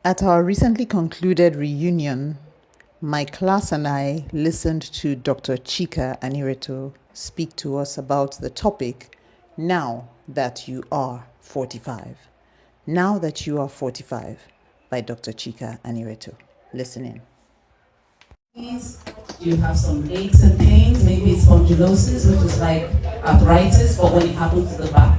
At our recently concluded reunion, my class and I listened to Dr. Chika Anireto speak to us about the topic, Now That You Are 45. Now That You Are 45 by Dr. Chika Anireto. Listen in. You have some aches and pains, maybe it's spondylosis, which is like arthritis, but when it happens to the back.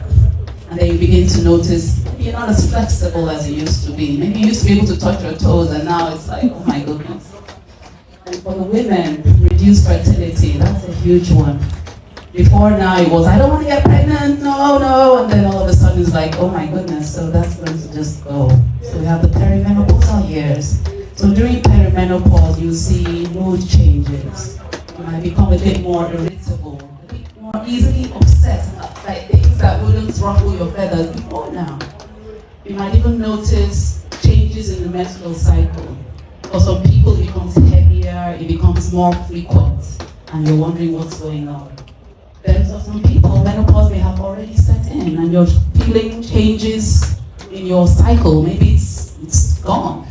And then you begin to notice maybe you're not as flexible as you used to be. Maybe you used to be able to touch your toes, and now it's like, oh my goodness. And for the women, reduced fertility, that's a huge one. Before now, it was, I don't want to get pregnant, no. And then all of a sudden, it's like, oh my goodness, so that's going to just go. So we have the perimenopausal years. So during perimenopause, you see mood changes. You might become a bit more irritable, a bit more easily upset by things that wouldn't ruffle your feathers before now. You might even notice changes in the menstrual cycle. For some people, it becomes heavier, it becomes more frequent, and you're wondering what's going on. Then for some people, menopause may have already set in, and you're feeling changes in your cycle. Maybe it's gone.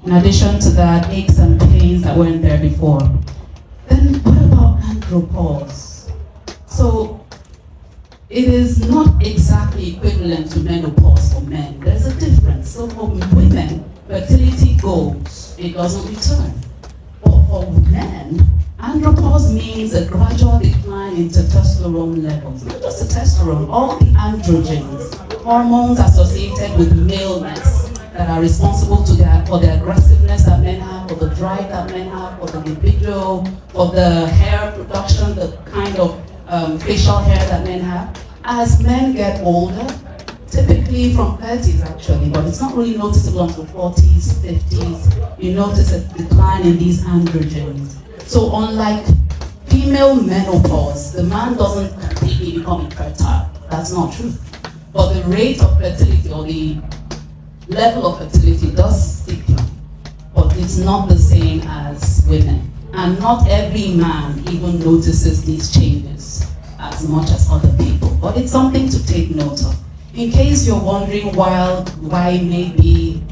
In addition to that, aches and pains that weren't there before. Then what about andropause? So it is not exactly equivalent to menopause for men. There's a difference. So for women, fertility goes, it doesn't return. But for men, andropause means a gradual decline in testosterone levels. Not just testosterone, all the androgens, hormones associated with maleness, that are responsible for the aggressiveness that men have, for the drive that men have, for the libido, for the hair production, the kind of facial hair that men have. As men get older, typically from 30s actually, but it's not really noticeable until 40s, 50s, you notice a decline in these androgens. So unlike female menopause, the man doesn't completely become infertile. That's not true. But the rate of fertility or the level of fertility does decline, but it's not the same as women. And not every man even notices these changes as much as other people, but it's something to take note of. In case you're wondering why maybe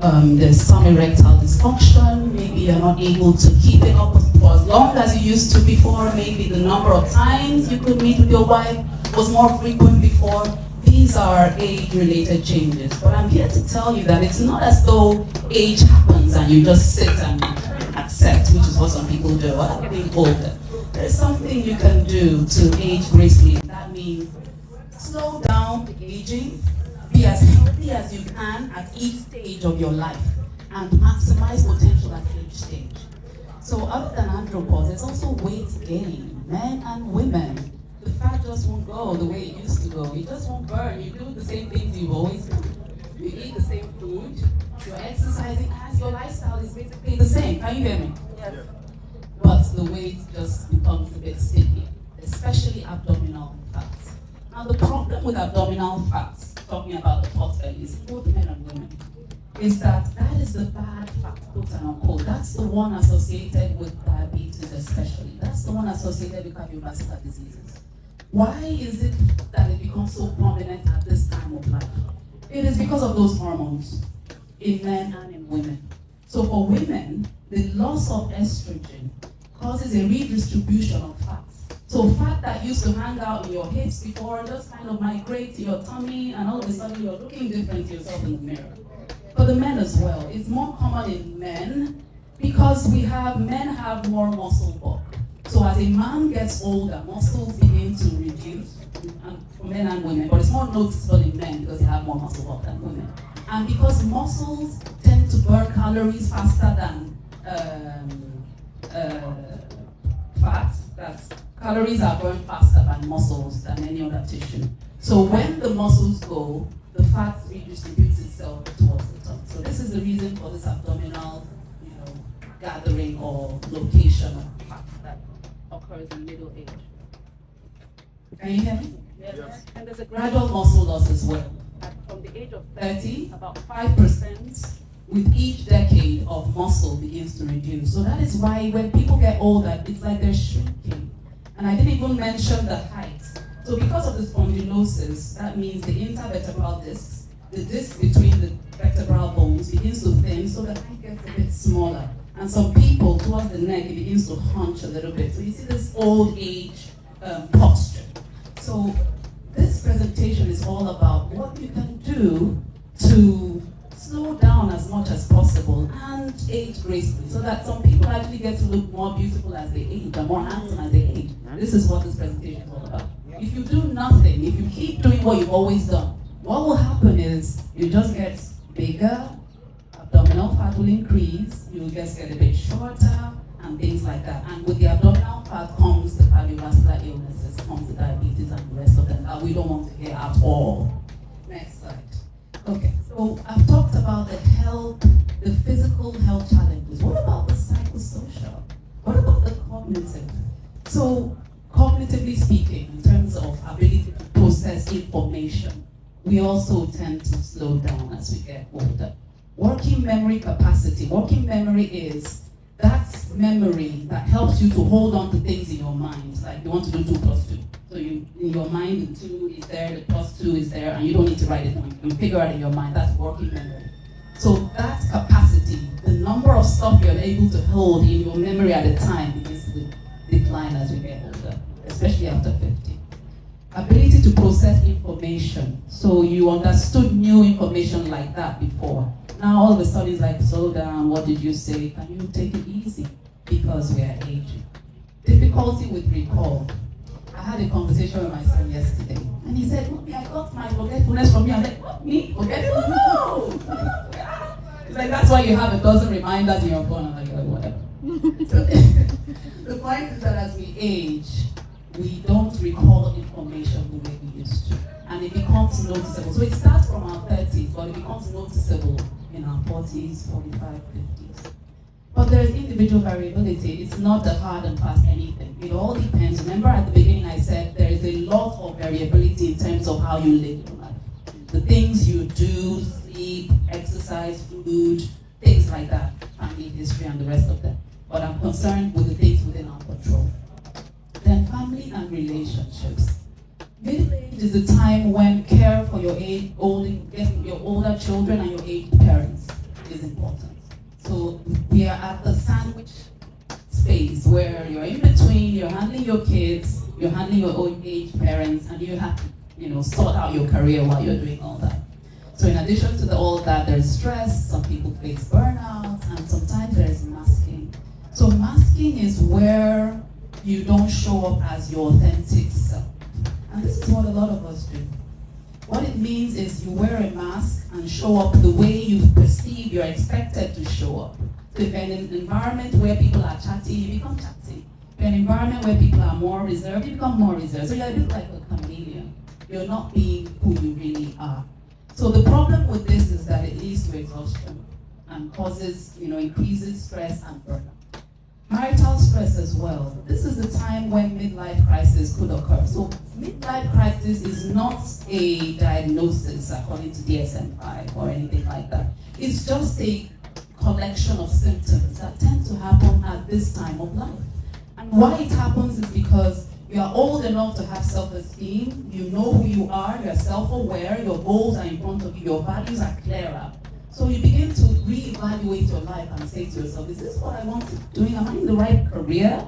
there's some erectile dysfunction, maybe you're not able to keep it up for as long as you used to before, maybe the number of times you could meet with your wife was more frequent before. These are age-related changes, but I'm here to tell you that it's not as though age happens and you just sit and accept, which is what some people do. I'm getting older. There's something you can do to age gracefully. That means slow down the aging, be as healthy as you can at each stage of your life, and maximize potential at each stage. So other than andropause, there's also weight gain, men and women. The fat just won't go the way it used to go. It just won't burn. You do the same things you've always done. You eat the same food. You're exercising as your lifestyle is basically the same. Can you hear me? Yes. But the weight just becomes a bit sticky, especially abdominal fats. Now the problem with abdominal fats, talking about the pot bellies, both men and women, is that is the bad fat, quote and unquote. That's the one associated with diabetes especially. That's the one associated with cardiovascular diseases. Why is it that it becomes so prominent at this time of life? It is because of those hormones in men and in women. So for women, the loss of estrogen causes a redistribution of fat. So fat that used to hang out in your hips before just kind of migrate to your tummy, and all of a sudden you're looking different to yourself in the mirror. For the men as well, it's more common in men because men have more muscle bulk. So as a man gets older, muscles begin to reduce, and for men and women, but it's more noticeable in men because they have more muscle bulk than women. And because muscles tend to burn calories faster than fat, calories are burned faster than muscles than any other tissue. So when the muscles go, the fat redistributes itself towards the top. So this is the reason for this abdominal, gathering or location of fat that occurs in middle age. Can you hear me? Yes. And there's a gradual muscle loss as well. From the age of 30, about 5% with each decade of muscle begins to reduce. So that is why when people get older, it's like they're shrinking. And I didn't even mention the height. So because of the spondylosis, that means the intervertebral discs, the disc between the vertebral bones begins to And some people, towards the neck, it begins to hunch a little bit. So you see this old age posture. So this presentation is all about what you can do to slow down as much as possible and age gracefully, so that some people actually get to look more beautiful as they age and more handsome as they age. This is what this presentation is all about. If you do nothing, if you keep doing what you've always done, what will happen is you just get bigger, abdominal fat will increase, you will just get a bit shorter, and things like that. And with the abdominal fat comes the cardiovascular illnesses, comes the diabetes and the rest of them that we don't want to hear at all. Next slide. Okay, so I've talked about the health, the physical health challenges. What about the psychosocial? What about the cognitive? So, cognitively speaking, in terms of ability to process information, we also tend to slow down as we get older. Working memory capacity. Working memory is that memory that helps you to hold on to things in your mind. Like you want to do 2 plus 2. So you, in your mind, the 2 is there, the plus 2 is there, and you don't need to write it down. You figure out in your mind. That's working memory. So that capacity, the number of stuff you're able to hold in your memory at a time begins to decline as we get older, especially after 50. Ability to process information. So you understood new information like that before. Now all of a sudden it's like, slow down, what did you say? Can you take it easy? Because we are aging. Difficulty with recall. I had a conversation with my son yesterday, and he said, Mommy, I got my forgetfulness from you. I'm like, what, me? Forgetful? No! It's like, that's why you have a dozen reminders in your phone. I'm like, oh, whatever. So, the point is that as we age, we don't recall information the way we used to. And it becomes noticeable. So it starts from our 30s, but it becomes noticeable in our 40s, 45, 50s. But there is individual variability. It's not a hard and fast anything. It all depends. Remember at the beginning I said there is a lot of variability in terms of how you live your life. The things you do, sleep, exercise, food, things like that, family history and the rest of them. But I'm concerned with the things within our control. Then family and relationships. Middle age is a time when care for your your older children and your aged parents is important. So we are at the sandwich space where you're in between, you're handling your kids, you're handling your old age parents, and you have to, sort out your career while you're doing all that. So in addition to all that, there's stress, some people face burnout, and sometimes there's masking. So masking is where you don't show up as your authentic self. And this is what a lot of us do. What it means is you wear a mask and show up the way you perceive you're expected to show up. So if you're in an environment where people are chatty, you become chatty. If you're in an environment where people are more reserved, you become more reserved. So you're a bit like a chameleon. You're not being who you really are. So the problem with this is that it leads to exhaustion and causes, increases stress and burnout. Marital stress as well. This is the time when midlife crisis could occur. So midlife crisis is not a diagnosis according to DSM-5 or anything like that. It's just a collection of symptoms that tend to happen at this time of life. And why it happens is because you are old enough to have self-esteem, you know who you are, you're self-aware, your goals are in front of you, your values are clearer. So you begin to reevaluate your life and say to yourself, is this what I want to do? Am I in the right career?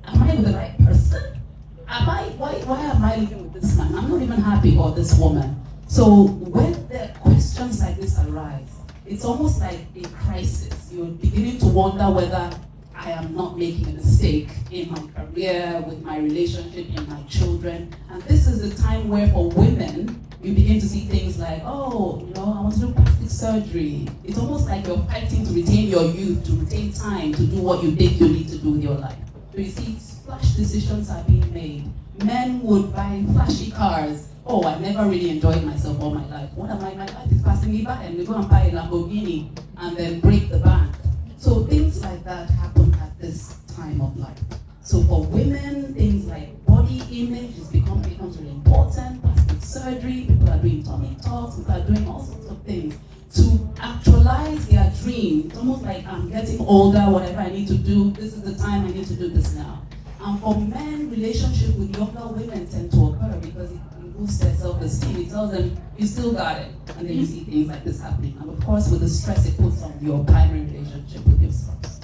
Am I with the right person? Why am I living with this man? I'm not even happy, or this woman. So when the questions like this arise, it's almost like a crisis. You're beginning to wonder whether I am not making a mistake in my career, with my relationship, in my children. And this is the time where for women, you begin to see things like, I want to do plastic surgery. It's almost like you're fighting to retain your youth, to retain time, to do what you think you need to do with your life. So you see, flash decisions are being made. Men would buy flashy cars. I never really enjoyed myself all my life. My life is passing me by, and we go and buy a Lamborghini and then break the bank. So things like that happen at this time of life. So for women, things like body image becomes really important. Plastic surgery, people are doing tummy talks, people are doing all sorts of things to actualize their dream. It's almost like I'm getting older, whatever I need to do, this is the time I need to do this now. And for men, relationship with younger women tend to occur because it boosts their self-esteem. It tells them, you still got it. And then you see things like this happening. And of course, with the stress it puts on your primary relationship with your spouse.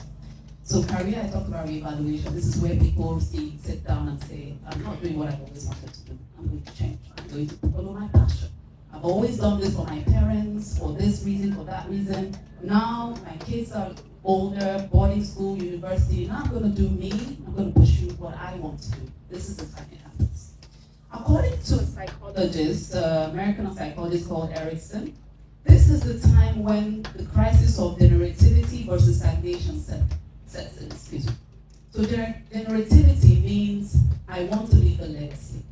So career, I talked about reevaluation. This is where people sit down and say, I'm not doing what I've always wanted to do. I'm going to change. I'm going to follow my passion. I've always done this for my parents, for this reason, for that reason. Now my kids are older, boarding school, university. Now I'm going to do me. I'm going to pursue what I want to do. This is the time it happens. According to a psychologist, American psychologist called Erickson, this is the time when the crisis of generativity versus stagnation sets in. Excuse me. So generativity means I want to leave a legacy.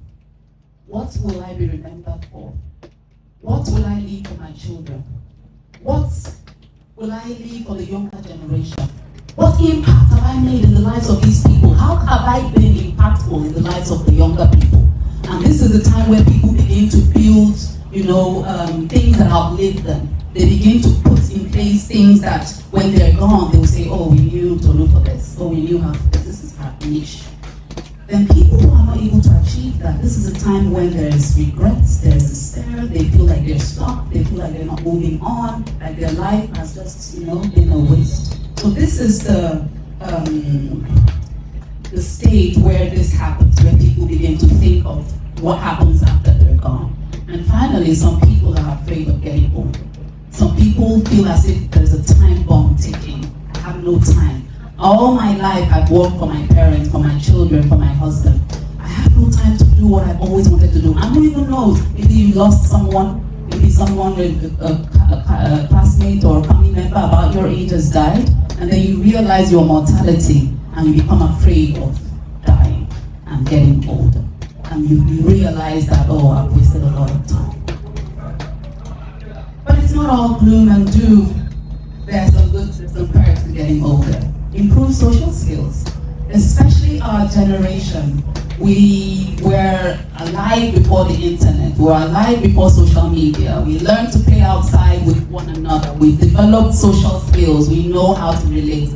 What will I be remembered for? What will I leave for my children? What will I leave for the younger generation? What impact have I made in the lives of these people? How have I been impactful in the lives of the younger people? And this is the time where people begin to build, things that outlive them. They begin to put in place things that when they're gone, they will say, oh, we knew to look for this. Oh, we knew how this is our niche. Then people who are not able to achieve that, this is a time when there's regrets, there's despair, they feel like they're stuck, they feel like they're not moving on, like their life has just, been a waste. So this is the stage where this happens, where people begin to think of what happens after they're gone. And finally, some people are afraid of getting older. Some people feel as if there's a time bomb ticking. I have no time. All my life I've worked for my parents, for my children, for my husband. I have no time to do what I've always wanted to do. I don't even know, maybe you lost someone, maybe someone, a classmate or a family member about your age has died, and then you realize your mortality and you become afraid of dying and getting older. And you realize that, oh, I've wasted a lot of time. But it's not all gloom and doom. There's some perks to getting older. Improve social skills, especially our generation. We were alive before the internet. We were alive before social media. We learned to play outside with one another. We developed social skills. We know how to relate.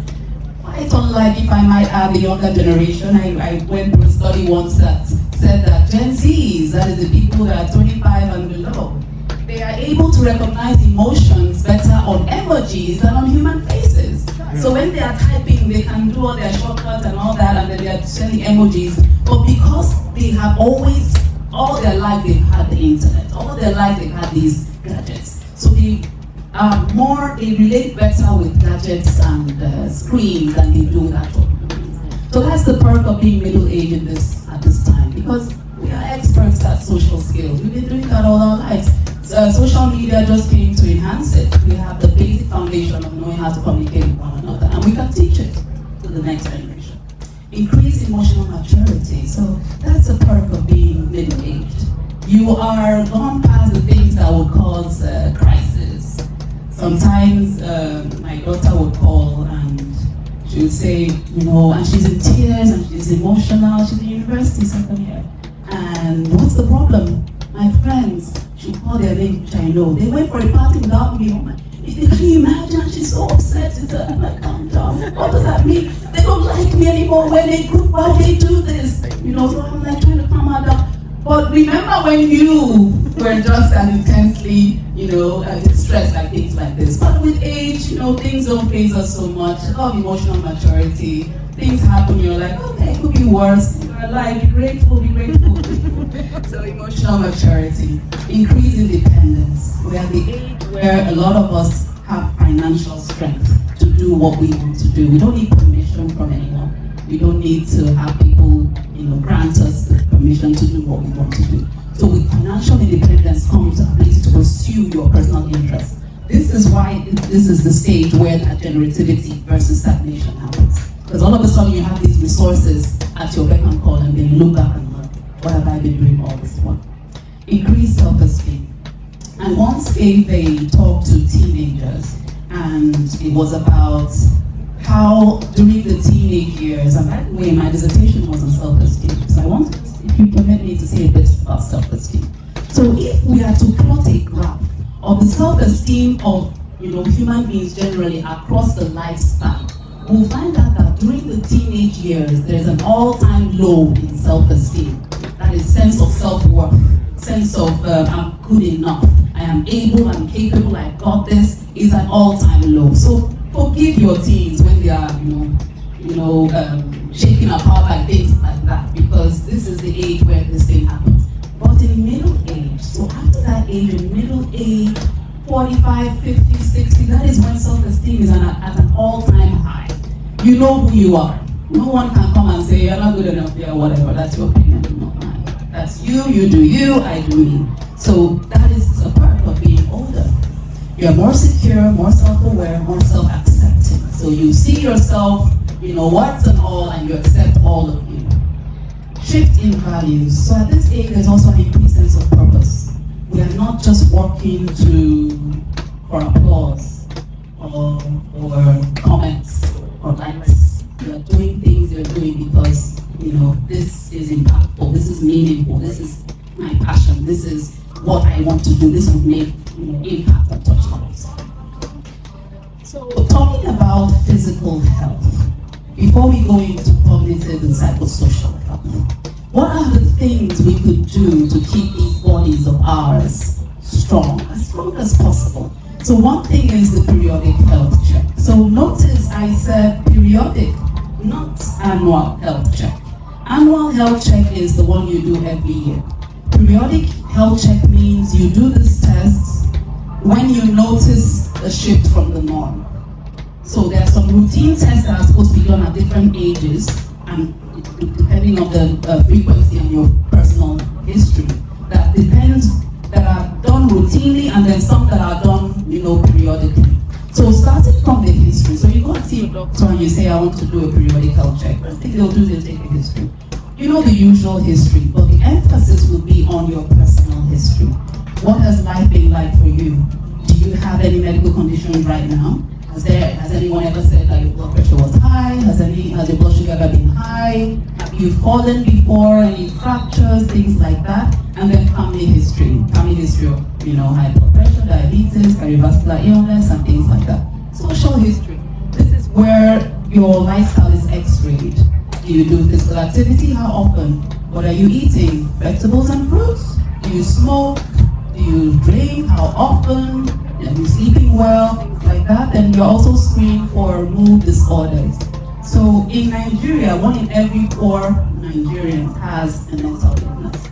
Quite unlike, if I might add, the younger generation. I went through a study once that said that Gen Zs, that is the people that are 25 and below, they are able to recognize emotions better on emojis than on human faces. So when they are typing, they can do all their shortcuts and all that, and then they are sending emojis. But because they have always, all their life they've had the internet, all their life they've had these gadgets. So they relate better with gadgets and screens than they do with actual humans. So that's the perk of being middle-aged at this time, because we are experts at social skills. We've been doing that all our lives. Social media just came to enhance it. We have the basic foundation of knowing how to communicate with one another, and we can teach it to the next generation. Increase emotional maturity. So that's a perk of being middle-aged. You are gone past the things that would cause crisis. Sometimes my daughter would call and she would say, and she's in tears and she's emotional. She's in university second year. And what's the problem? My friends, she called their name, which I know. They went for a party without me. Can you imagine? She's so upset. I'm like, calm down. What does that mean? They don't like me anymore. When they group, why they do this? So I'm like trying to calm her down. But remember when you were just as intensely, stressed like things like this. But with age, things don't phase us so much. A lot of emotional maturity. Things happen, you're like, okay, it could be worse. You're alive, be grateful, be grateful. So emotional maturity. Increase independence. We're at the age where a lot of us have financial strength to do what we want to do. We don't need permission from anyone. We don't need to have people, grant us the permission to do what we want to do. So with financial independence comes a place to pursue your personal interests. This is why this is the stage where that generativity versus stagnation happens. Because all of a sudden you have these resources at your beck and call, and then you look back and look, what have I been doing all this for? Increase self-esteem. I once gave a talk to teenagers, and it was about how during the teenage years, and by the way, my dissertation was on self-esteem, so I want, if you permit me, to say a bit about self-esteem. So if we are to plot a graph of the self-esteem of human beings generally across the lifespan, we'll find out that during the teenage years, there's an all-time low in self-esteem. That is sense of self-worth, sense of I'm good enough, I am able, I'm capable, I got this, is an all-time low. So forgive your teens when they are, shaking apart like things like that, because this is the age where this thing happens. But in middle age, so after that age, in middle age, 45, 50, 60, that is when self-esteem is at an all-time high. You know who you are. No one can come and say, you're not good enough, or whatever. That's your opinion, not mine. That's you do you, I do me. So that is a part of being older. You're more secure, more self-aware, more self-accepting. So you see yourself, warts and all, and you accept all of you. Shift in values. So at this age, there's also an increased sense of purpose. We are not just working for applause or comments or likes. You are doing things you're doing because, this is impactful, this is meaningful, this is my passion, this is what I want to do, this will make impact and touch lives. So talking about physical health, before we go into cognitive and psychosocial health, what are the things we could do to keep these bodies of ours strong as possible? So one thing is the periodic health check. So notice I said periodic, not annual health check. Annual health check is the one you do every year. Periodic health check means you do this test when you notice a shift from the norm. So there are some routine tests that are supposed to be done at different ages, and depending on the frequency and your personal history, that are done routinely, and then some that are done, periodically. So starting from the history, so you go and see your doctor and you say, I want to do a periodic health check. First thing they'll do is they'll take a history. You know the usual history, but the emphasis will be on your personal history. What has life been like for you? Do you have any medical conditions right now? Has anyone ever said that your blood pressure was high? Has your blood sugar ever been high? Have you fallen before? Any fractures, things like that? And then family history. Family history of, high blood pressure, diabetes, cardiovascular illness, and things like that. Social history. This is where your lifestyle is x-rayed. Do you do physical activity? How often? What are you eating? Vegetables and fruits? Do you smoke? Do you drink? How often? Are you sleeping well? Things like that. And you're also screened for mood disorders. So in Nigeria, 1 in every 4 Nigerians has a mental illness.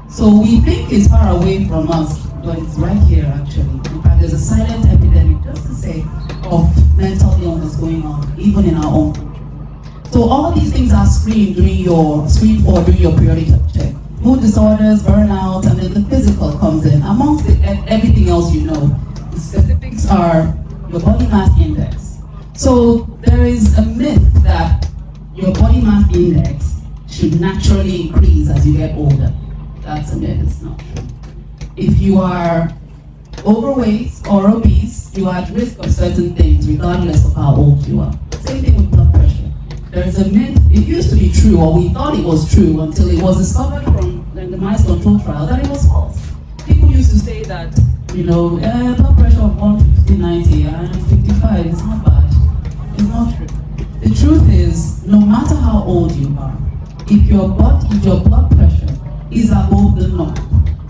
So we think it's far away from us, but it's right here actually. In fact, there's a silent epidemic, just to say, of mental illness going on, even in our own country. So all these things are screened during your periodic health check. Mood disorders, burnout, and then the physical comes in. Amongst everything else the specifics are your body mass index. So there is a myth that your body mass index should naturally increase as you get older. That's a myth, it's not true. If you are overweight or obese, you are at risk of certain things regardless of how old you are. Same thing with blood pressure. There's a myth, it used to be true, or we thought it was true until it was discovered from the mice control trial that it was false. People used to say that, blood pressure of 150, 90, and 55 is not bad. It's not true. The truth is, no matter how old you are, if your blood pressure is above the norm,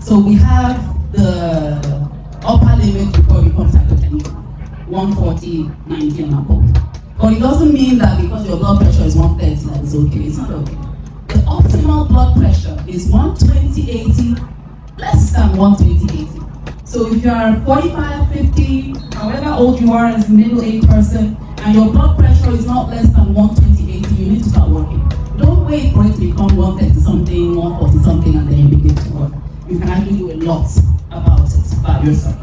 so we have the upper limit before you contact anyone, 140, 90 and above. But it doesn't mean that because your blood pressure is 130 that it's okay. It's not okay. The optimal blood pressure is 120/80, less than 120/80. So if you are 45, 50, however old you are as a middle-aged person, and your blood pressure is not less than 120/80, you need to start working. Don't wait for it to become 130-something, 140-something, and then you begin to work. You can actually do a lot about it by yourself.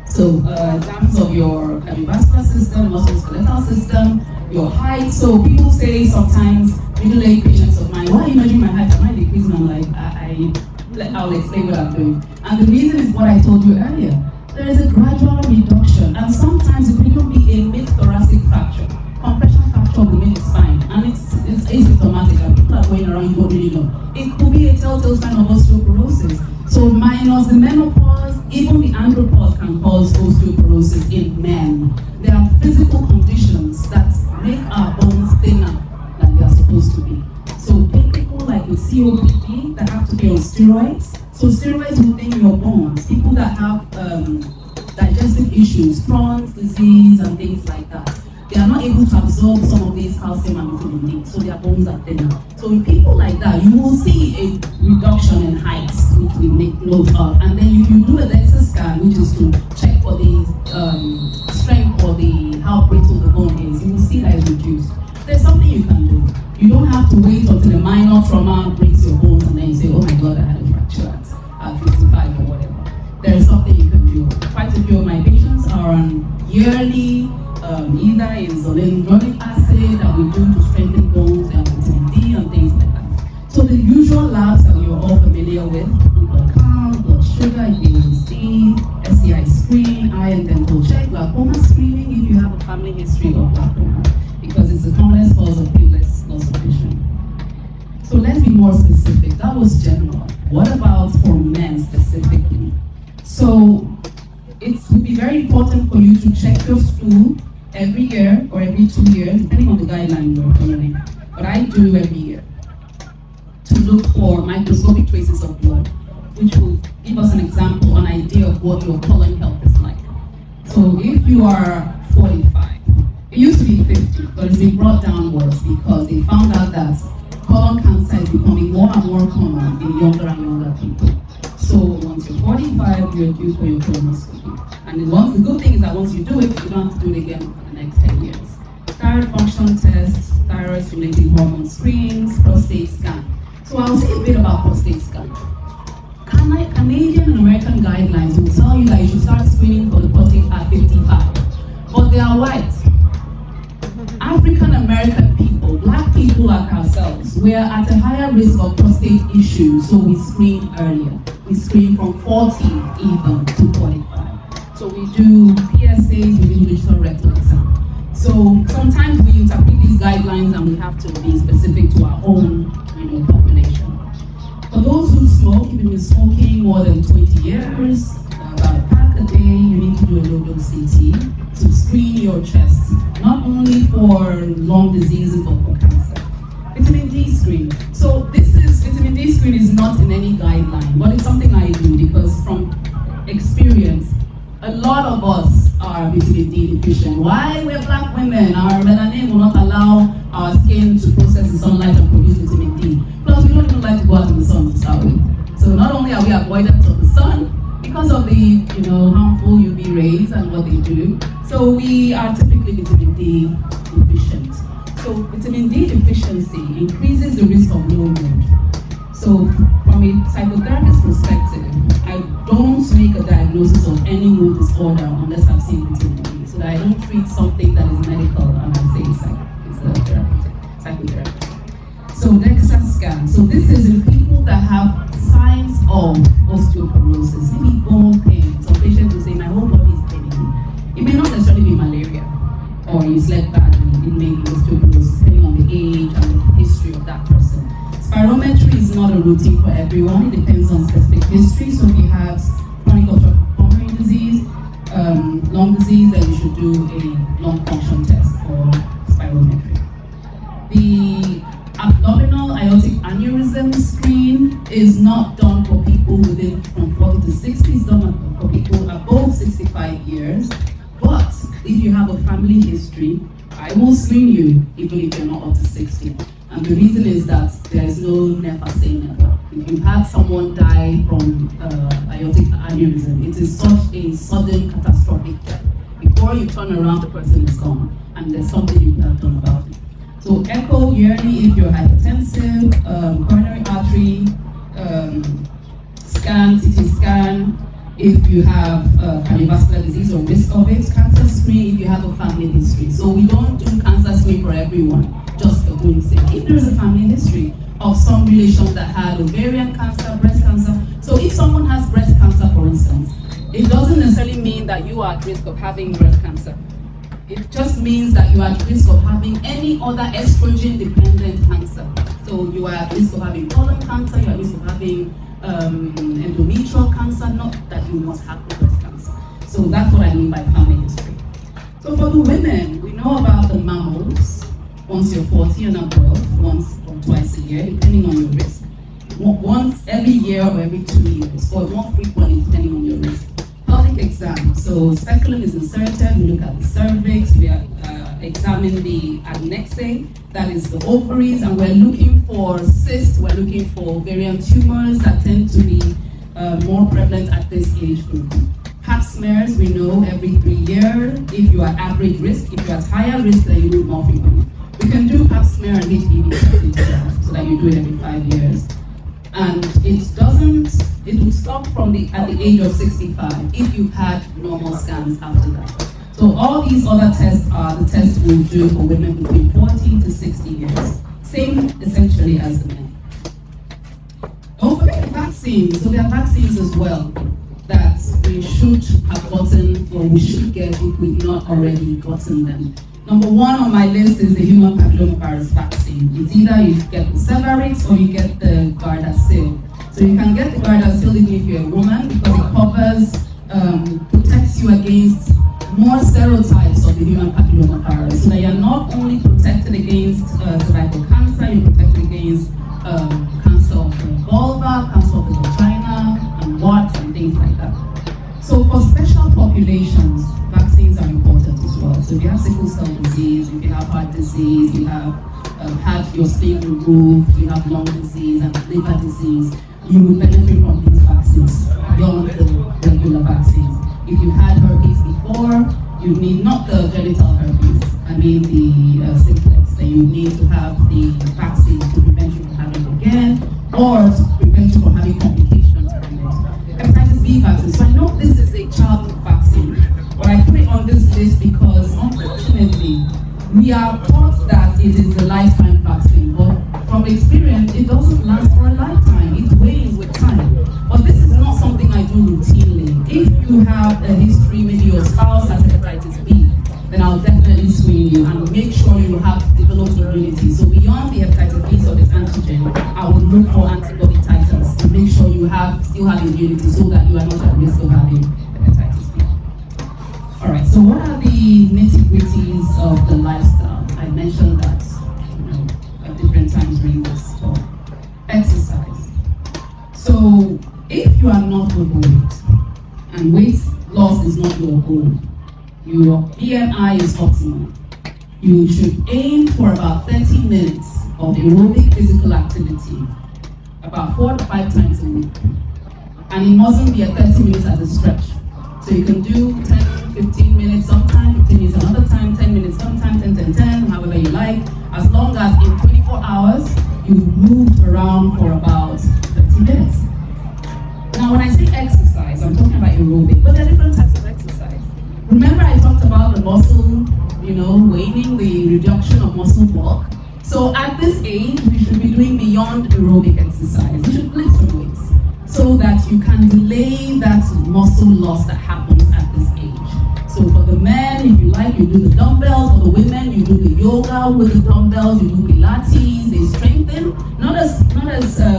So exams of your cardiovascular system, musculoskeletal system, your height. So people say sometimes, middle-aged patients of mine, why are you measuring my height? Am I decreasing? I'm like, I'll explain what I'm doing. And the reason is what I told you earlier. There is a gradual reduction, and sometimes it will even be a mid-thoracic fracture. Compression fracture of the mid-spine, and it's asymptomatic, and people are going around, you don't really know. It could be a telltale sign of osteoporosis. So minus the menopause, even the andropause can cause osteoporosis in men. There are physical conditions that make our bones thinner than they are supposed to be. So take people like with COPD that have to be on steroids. So steroids will thin your bones. People that have digestive issues, Crohn's disease and things like that. they are not able to absorb some of these calcium and vitamin D, so their bones are thinner. So in people like that, you will see a reduction in height, which we make note of. And then if you do a DEXA scan, which is to check for the strength or the how brittle the bone is, you will see that it's reduced. There's something you can do. You don't have to wait until a minor trauma breaks your bones and then you say, oh my God, I had a fracture at 55 or whatever. There is something you can do. Quite a few of my patients are on yearly either insulin acid that we do to strengthen bones and vitamin D and things like that. So the usual labs that you're all familiar with, blood count, blood sugar, A1C, SCI screen, eye and dental check, glaucoma screening if you have a family history of glaucoma, because it's the commonest cause of painless loss of vision. So let's be more specific. That was general. What about for men specifically? So it would be very important for you to check your stool every year or every 2 years, depending on the guideline you're following. But I do every year to look for microscopic traces of blood, which will give us an example, an idea of what your colon health is like. So if you are 45, it used to be 50, but it's been brought downwards because they found out that colon cancer is becoming more and more common in younger and younger people. So once you're 45, you're due for your colonoscopy. And the good thing is that once you do it, you don't have to do it again for the next 10 years. Thyroid function tests, thyroid-stimulating hormone screens, prostate scan. So I'll say a bit about prostate scan. Canadian and American guidelines will tell you that you should start screening for the prostate at 55. But they are white. African American people, black people like ourselves, we are at a higher risk of prostate issues, so we screen earlier. We screen from 40 even to 45. So we do PSAs, we do digital rectal exam. So sometimes we interpret these guidelines and we have to be specific to our own population. For those who smoke, you've been smoking more than 20 years, about a pack a day, you need to do a low-dose CT to screen your chest, not only for lung diseases but for cancer. Vitamin D screen. So vitamin D screen is not in any guideline, but it's something I do because from experience, a lot of us are vitamin D deficient. Why we're black women, our melanin will not allow our skin to process the sunlight and produce vitamin D. Plus, we don't even like to go out in the sun to start with. So not only are we avoidant of the sun, because of the harmful UV rays and what they do, so we are typically vitamin D deficient. So vitamin D deficiency increases the risk of low mood. So from a psychotherapist perspective, I don't make a diagnosis of any mood disorder unless I've seen vitamin D, so that I don't treat something that is medical and I say it's a therapeutic, psychotherapy. So DEXA scan. So this is in people that have signs of osteoporosis, maybe bone pain. Some patients will say, my whole body is paining me. It may not necessarily be malaria, or you slept badly. It may be osteoporosis, depending on the age and the history of that person. Spirometry is not a routine for everyone. It depends on specific history. So if you have chronic obstructive pulmonary disease, lung disease, then you should do a lung function test for spirometry. The abdominal aortic aneurysm screen is not done for people within from 40 to 60. It's done for people above 65 years. But if you have a family history, I will screen you even if you're not up to 60. And the reason is that there is no never say never. If you've had someone die from aortic aneurysm, it is such a sudden catastrophic death. Before you turn around, the person is gone, and there's something you have done about it. So echo yearly if you're hypertensive, coronary artery, scan, CT scan, if you have cardiovascular disease or risk of it, cancer screen if you have a family history. So we don't do cancer screen for everyone, just for doing sake. If there's a family history of some relation that had ovarian cancer, breast cancer, so if someone has breast cancer, for instance, it doesn't necessarily mean that you are at risk of having breast cancer. It just means that you are at risk of having any other estrogen-dependent cancer. So you are at risk of having colon cancer, you are at risk of having endometrial cancer, not that you must have breast cancer. So that's what I mean by family history. So for the women, we know about the mammals, once you're 40 and above, once or twice a year, depending on your risk. Once every year or every 2 years, or more frequently depending on your risk. Pelvic quick exam. So speculum is inserted, we look at the cervix, we examine the adnexe, that is the ovaries, and we're looking for cysts, we're looking for variant tumors that tend to be more prevalent at this age group. Pap smears, we know every 3 years. If you are average risk, if you're at higher risk, then you need more frequently. We can do pap smear and HPV testing so that you do it every 5 years. And it will stop at the age of 65 if you've had normal scans after that. So all these other tests are the tests we'll do for women between 40 to 60 years. Same essentially as the men. Don't forget the vaccines. So there are vaccines as well that we should have gotten or we should get if we've not already gotten them. Number one on my list is the human papillomavirus vaccine. It's either you get the Cervarix or you get the Gardasil. So you can get the Gardasil even if you're a woman because it covers, protects you against more serotypes of the human papillomavirus. So that you're not only protected against cervical cancer, you're protected against cancer of the vulva, cancer of the vagina, and warts and things like that. So for special populations, vaccines are important as well. So if you have sickle cell disease, if you have heart disease, you have had your spleen removed, you have lung disease and liver disease, you will benefit from these vaccines beyond the regular vaccines. If you had herpes before, you need not the genital herpes, I mean the simplex, then you need to have the vaccine to prevent you from having it again, or to prevent you from having complications from it. Hepatitis B vaccine. So I know this is a childhood vaccine, but I put it on this list because unfortunately, we are taught that it is a lifetime vaccine, but from experience, it doesn't last for a lifetime. It wanes with time. But this is not something I do routinely. If you have a history, maybe your spouse has hepatitis B, then I'll definitely screen you and make sure you have developed immunity. So beyond the hepatitis B, so this antigen, I would look for antibody titers to make sure you still have immunity so that you are not at risk of having hepatitis B. All right, so what are the nitty-gritties of the lifestyle? I mentioned that at different times during this talk. Exercise. So if you are not overweight and weight loss is not your goal, your BMI is optimal, you should aim for about 30 minutes of aerobic physical activity, about 4 to 5 times a week. And it mustn't be a 30 minutes as a stretch. So you can do 10, 15 minutes sometime, 15 minutes another time, 10 minutes sometime, 10, 10, 10, however you like, as long as in 24 hours, you've moved around for about 30 minutes. Now, when I say exercise, I'm talking about aerobic, but there are different types of exercise. Remember I talked about the muscle, waning, the reduction of muscle bulk. So at this age, we should be doing beyond aerobic exercise. We should lift some weights so that you can delay that muscle loss that happens at this age. So for the men, if you like, you do the dumbbells. For the women, you do the yoga with the dumbbells, you do Pilates, they strengthen. Not as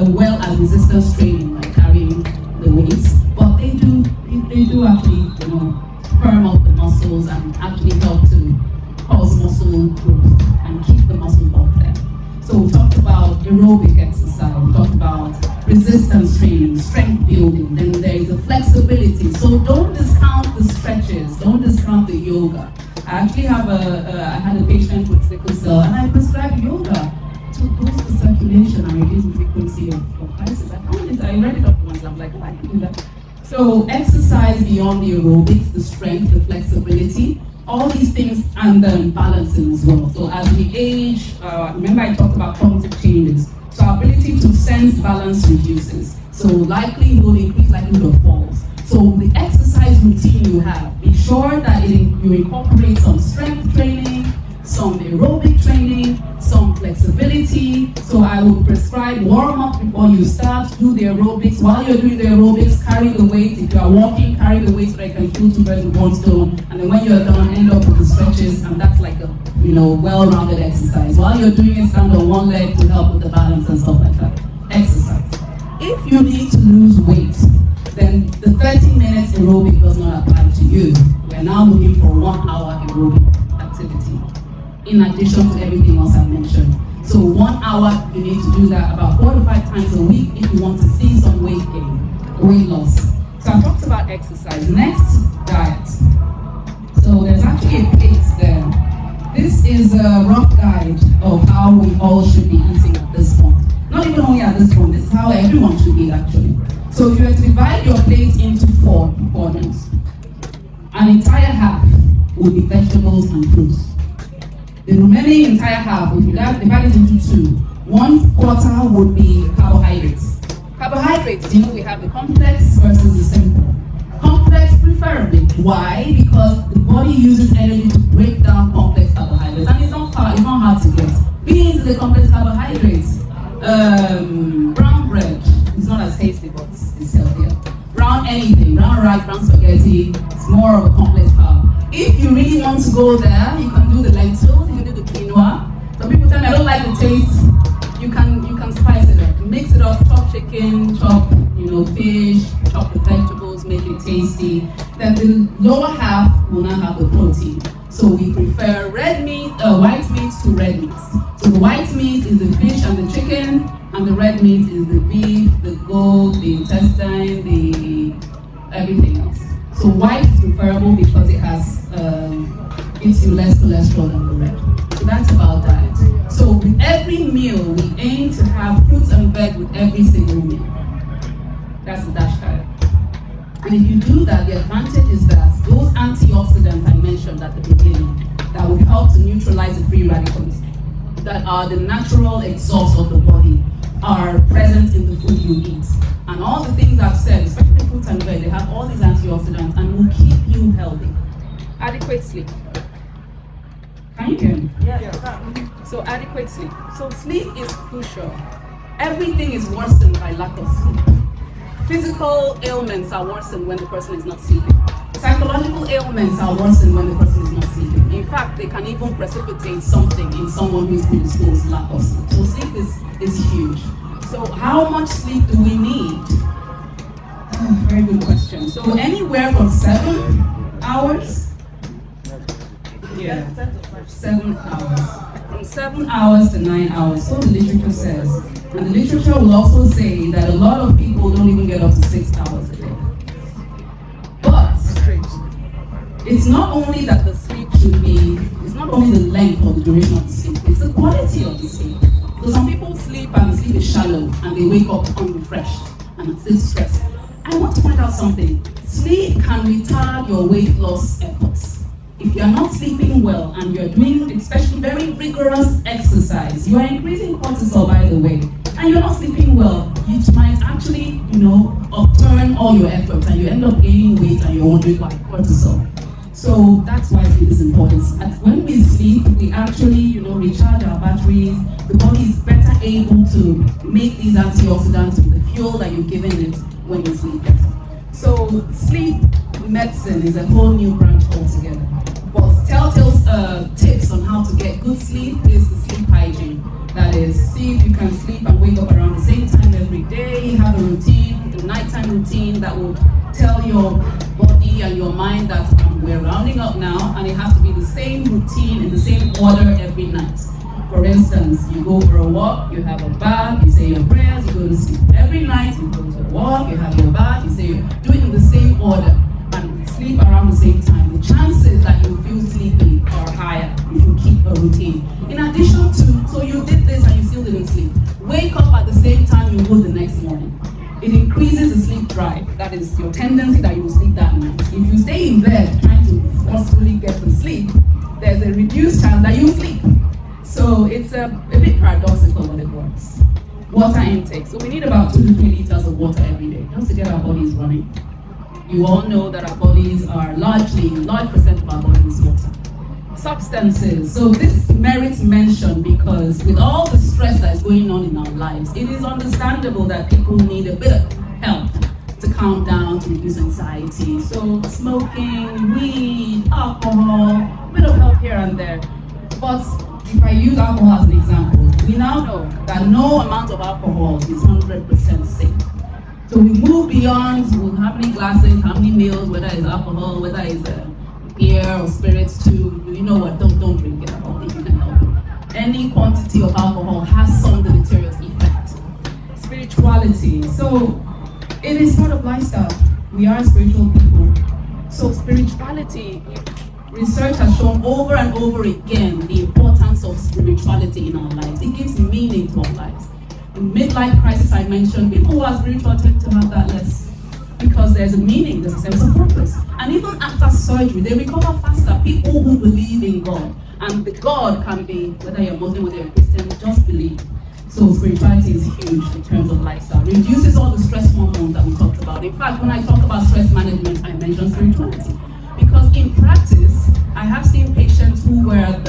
well as resistance training, like carrying the weights, but they do actually, firm up the muscles and actually help to cause muscle growth and keep the muscle bulk there. So we talked about aerobic exercise, we talked about resistance training, strength building, then there is the flexibility. So don't discount the stretches, don't discount the yoga. I actually I had a patient with sickle cell and I prescribed yoga to boost the circulation and reduce the frequency of crisis. I read it up once, I'm like, why do that? So exercise beyond the aerobics, the strength, the flexibility, all these things, and then balancing as well. So as we age, remember I talked about cognitive changes. So our ability to sense balance reduces. So likelihood, increased likelihood of falls. So the exercise routine you have, be sure that you incorporate some strength training, some aerobic training, some flexibility. So I would prescribe warm up before you start, do the aerobics. While you're doing the aerobics, carry the weight. If you are walking, carry the weight so that you can kill 2 birds with 1 stone. And then when you're done, end up with the stretches, and that's like a well-rounded exercise. While you're doing it, stand on one leg to help with the balance and stuff like that. Exercise. If you need to lose weight, then the 30 minutes aerobic does not apply to you. We're now looking for 1 hour aerobic activity, in addition to everything else I mentioned. So 1 hour, you need to do that about 4 to 5 times a week if you want to see some weight gain, weight loss. So I've talked about exercise. Next, diet. So there's actually a plate there. This is a rough guide of how we all should be eating at this point. Not even only at this point, this is how everyone should eat actually. So if you were to divide your plate into four portions, an entire half would be vegetables and fruits. The remaining entire half, if you divide it into two, 1/4 would be carbohydrates. Carbohydrates, we have the complex versus the simple. Complex preferably. Why? Because the body uses energy to break down complex carbohydrates, and it's not hard to get. Beans is a complex carbohydrates. Brown bread is not as tasty, but it's healthier. Brown anything, brown rice, brown spaghetti, it's more of a complex carb. If you really want to go there, you can do the lentils, you can do the quinoa. Some people tell me I don't like the taste. You can spice it up, mix it up, chop chicken, chop fish, chop the vegetables, make it tasty. Then the lower half will not have the protein. So we prefer white meat to red meat. So the white meat is the fish and the chicken, and the red meat is the beef, the goat, the intestine, the everything else. So white is preferable because it gives you less cholesterol than the red. So that's about that. So with every meal, we aim to have fruits and veg with every single meal. That's the dash card. And if you do that, the advantage is that those antioxidants I mentioned at the beginning that will help to neutralize the free radicals, that are the natural exhaust of the body, are present in the food you eat. And all the things I've said, especially fruits and veg, they have all these antioxidants and will keep you healthy. Adequate sleep. Can you hear me? Yeah. So adequate sleep. So sleep is crucial. Everything is worsened by lack of sleep. Physical ailments are worsened when the person is not sleeping. Psychological ailments are worsened when the person is not sleeping. In fact, they can even precipitate something in someone who is predisposed to lack of sleep. So sleep is huge. So how much sleep do we need? Very good question. So anywhere from 7 hours. Yeah, 7 hours. From 7 hours to 9 hours, so the literature says. And the literature will also say that a lot of people don't even get up to 6 hours a day. But it's not only that the sleep should be, it's not only the length or the duration of the sleep, it's the quality of the sleep. So some people sleep and the sleep is shallow and they wake up unrefreshed and still stressed. I want to point out something. Sleep can retard your weight loss efforts. If you are not sleeping well and you are doing especially very rigorous exercise, you are increasing cortisol, by the way, and you're not sleeping well, it might actually, upturn all your efforts and you end up gaining weight and you're wondering why cortisol. So that's why sleep is important. And when we sleep, we actually, recharge our batteries. The body is better able to make these antioxidants with the fuel that you've given it when you sleep better. So sleep medicine is a whole new branch altogether. But telltale tips on how to get good sleep is the sleep hygiene. That is, see if you can sleep and wake up around the same time every day. Have a routine, a nighttime routine that will tell your body and your mind that we're rounding up now, and it has to be the same routine in the same order every night. For instance, you go for a walk, you have a bath, you say your prayers, you go to sleep. Every night you go to a walk, you have your bath, you say do it in the same order and sleep around the same time. The chances that you feel sleepy are higher if you keep a routine. In addition to, so you did this and you still didn't sleep. Wake up at the same time you would the next morning. It increases the sleep drive. That is your tendency that you will sleep that night. If you stay in bed trying to forcefully get to sleep, there's a reduced chance that you'll sleep. So it's a bit paradoxical, but it works. Water intake. So we need about 2 to 3 liters of water every day just to get our bodies running. You all know that our bodies are large percent of our body is water. Substances. So this merits mention because with all the stress that is going on in our lives, it is understandable that people need a bit of help to calm down, to reduce anxiety. So smoking, weed, alcohol, a bit of help here and there. But if I use alcohol as an example, we now know that no amount of alcohol is 100% safe. So we move beyond how many glasses, how many meals, whether it's alcohol, whether it's beer or spirits too. You know what, don't drink it at all if you can help it. Any quantity of alcohol has some deleterious effect. Spirituality. So it is part of lifestyle. We are spiritual people. So spirituality, research has shown over and over again the importance of spirituality in our lives. It gives meaning to our lives. In midlife crisis, I mentioned, people who are spiritual tend to have that less because there's a meaning, there's a sense of purpose. And even after surgery, they recover faster. People who believe in God, and the God can be, whether you're Muslim, whether you're Christian, just believe. So spirituality is huge in terms of lifestyle. Reduces all the stress hormones that we talked about. In fact, when I talk about stress management, I mention spirituality. Because in practice, I have seen patients who were at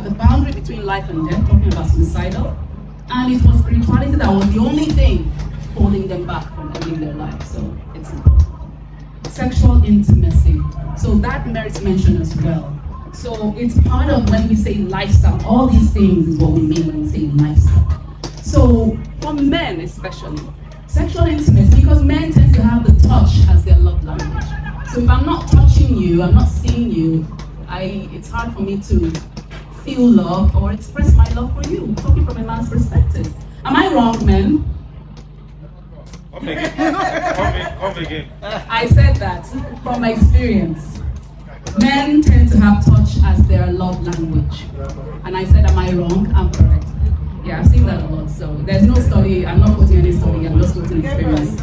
the boundary between life and death, talking about suicidal, and it was spirituality that was the only thing holding them back from living their life. So it's important. Sexual intimacy. So that merits mention as well. So it's part of when we say lifestyle. All these things is what we mean when we say lifestyle. So for men especially, sexual intimacy, because men tend to have the touch as their love language. So if I'm not touching you, I'm not seeing you, it's hard for me to feel love or express my love for you, talking from a man's perspective. Am I wrong, men? Come again. Come again. I said that from my experience. Men tend to have touch as their love language. And I said, am I wrong? I'm correct. Yeah, I've seen that a lot. So there's no study, I'm not quoting any study, I'm just quoting experience.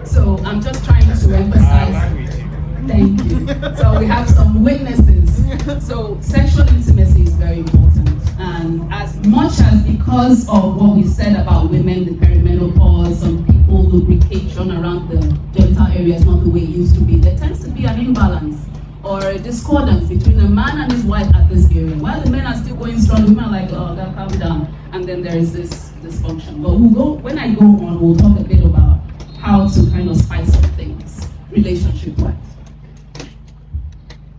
So I'm just trying to emphasize. Thank you. So we have some witnesses. So sexual intimacy is very important. And as much as because of what we said about women, the perimenopause, some people lubrication around the genital area is not the way it used to be, there tends to be an imbalance or a discordance between a man and his wife at this area. While the men are still going strong, women are like, oh, gotta calm down. And then there is this dysfunction. But when I go on, we'll talk a bit about how to kind of spice up things relationship-wise.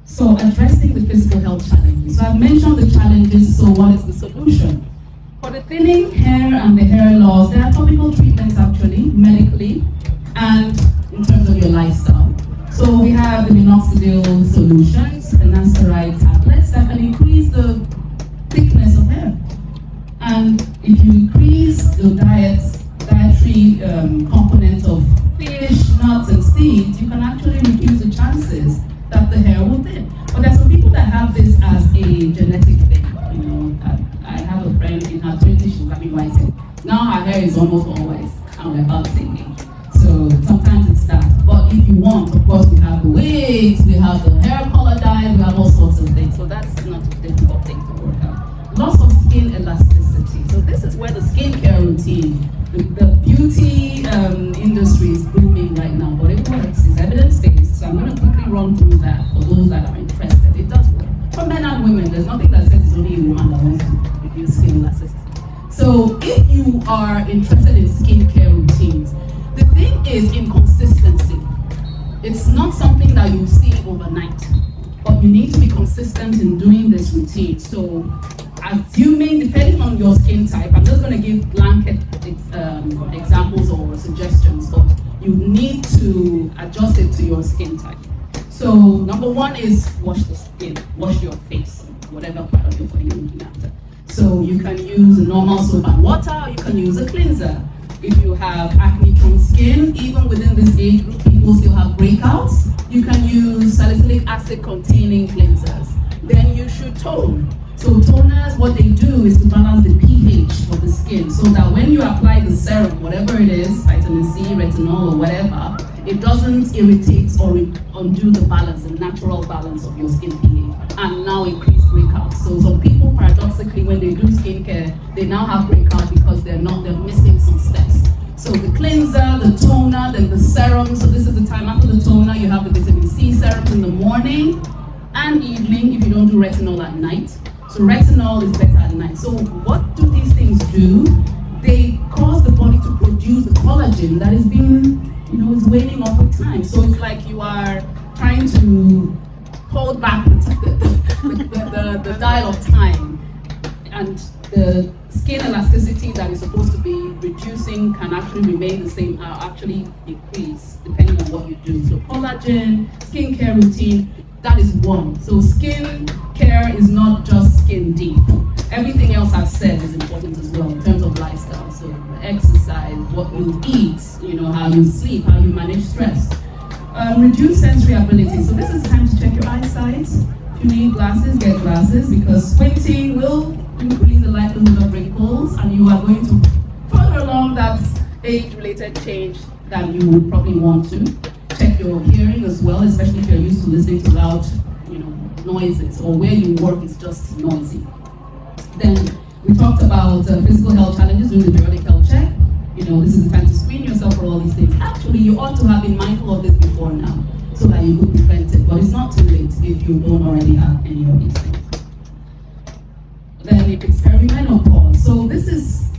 So addressing the physical health challenges. So I've mentioned the challenges, so what is the solution? For the thinning hair and the hair loss, there are topical treatments actually, medically, and in terms of your lifestyle. So we have the minoxidil solutions, finasteride tablets that can increase the thickness of hair. And if you increase the dietary component of fish, nuts, and seeds, you can actually reduce the chances that the hair will thin. But there are some people that have this as a genetic thing. You know, I have a friend in her 20s, she's having white hair. Now her hair is almost always, and we're about the same age. So sometimes it's that. But if you want, of course, we have the wigs, we have the hair color dye, we have all sorts of things. So that's not a difficult thing to work out. Loss of skin elasticity. So this is where the skincare routine, the beauty industry is booming right now, but it works. It's evidence-based. So I'm going to quickly run through that for those that are interested. It does work. For men and women, there's nothing that says it's only a woman that wants to reduce skin elasticity. So if you are interested in skincare routines, the thing is inconsistency. It's not something that you see overnight, but you need to be consistent in doing this routine. So assuming, depending on your skin type, I'm just going to give blanket examples or suggestions, but you need to adjust it to your skin type. So number one is wash the skin, wash your face, whatever part of your body you're looking after. So you can use a normal soap and water, or you can use a cleanser. If you have acne-prone skin, even within this age group, people still have breakouts, you can use salicylic acid containing cleansers. Then you should tone. So toners, what they do is to balance the pH of the skin so that when you apply the serum, whatever it is, vitamin C, retinol, or whatever, it doesn't irritate or undo the balance, the natural balance of your skin pH, and now increase breakouts. So some people, paradoxically, when they do skincare, they now have breakouts because they're missing some steps. So the cleanser, the toner, then the serum. So this is the time after the toner, you have the vitamin C serum in the morning and evening if you don't do retinol at night. So retinol is better at night. So what do these things do? They cause the body to produce the collagen that is being, is waning off with time. So it's like you are trying to hold back the dial of time, and the skin elasticity that is supposed to be reducing can actually remain the same, or actually increase depending on what you do. So collagen, skincare routine, that is one. So skin care is not just skin deep. Everything else I've said is important as well in terms of lifestyle. So exercise, what you eat, how you sleep, how you manage stress. Reduced sensory ability. So this is time to check your eyesight. If you need glasses, get glasses, because squinting will increase the likelihood of wrinkles, and you are going to further along that age-related change that you would probably want to. Check your hearing as well, especially if you're used to listening to loud, noises, or where you work is just noisy. Then we talked about physical health challenges during the periodic health check. This is the time to screen yourself for all these things. Actually, you ought to have been mindful of this before now, so that you could prevent it. But it's not too late if you don't already have any of these things. Then if it's perimenopause, so this is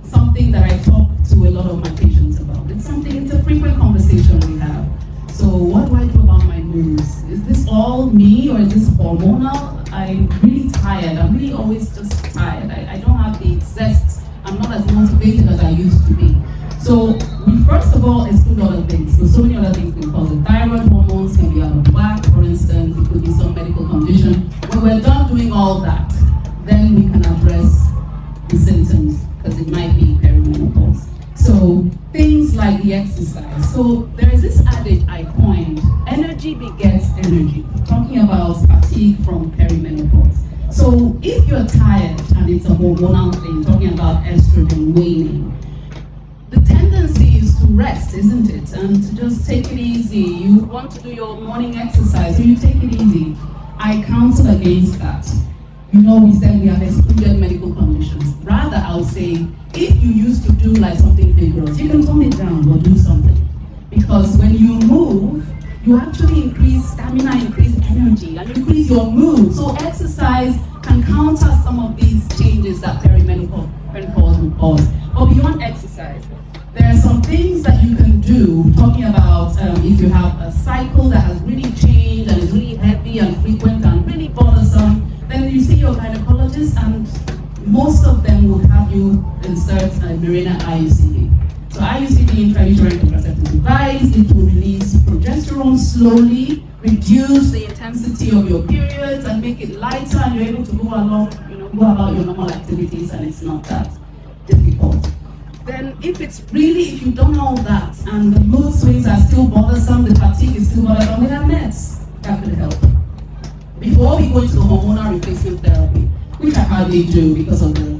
something that I talk to a lot of my patients about. It's a frequent conversation we have. So what do I do about my moods? Is this all me, or is this hormonal? I'm really tired. I'm really always just tired. I don't have the zest. I'm not as motivated as I used to be. So we first of all exclude other things. So many other things can cause it. Thyroid hormones can be out of whack, for instance. It could be some medical condition. When we're done doing all that, then we can address the symptoms, because it might be perimenopause. So things like the exercise. So there is this adage I coined: energy begets energy. Talking about fatigue from perimenopause. So if you're tired and it's a hormonal thing, talking about estrogen waning, the tendency is to rest, isn't it? And to just take it easy. You want to do your morning exercise, so you take it easy. I counsel against that. We said we have excluded medical conditions. Rather, I would say, if you used to do like something vigorous, you can tone it down or do something. Because when you move, you actually increase stamina, increase energy, and increase your mood. So exercise can counter some of these changes that perimenopause will cause. But beyond exercise, there are some things that you can do, talking about if you have a cycle that has really changed and is really heavy and frequent and really bothersome, then you see your gynecologist, and most of them will have you insert a Mirena IUCD. So IUCD, intrauterine contraceptive device, it will release progesterone slowly, reduce the intensity of your periods, and make it lighter, and you're able to go along, go about your normal activities, and it's not that difficult. Then if you don't know all that, and the mood swings are still bothersome, the fatigue is still bothersome, we have meds that could help. Before we go into the hormonal replacement therapy, which I hardly do because of the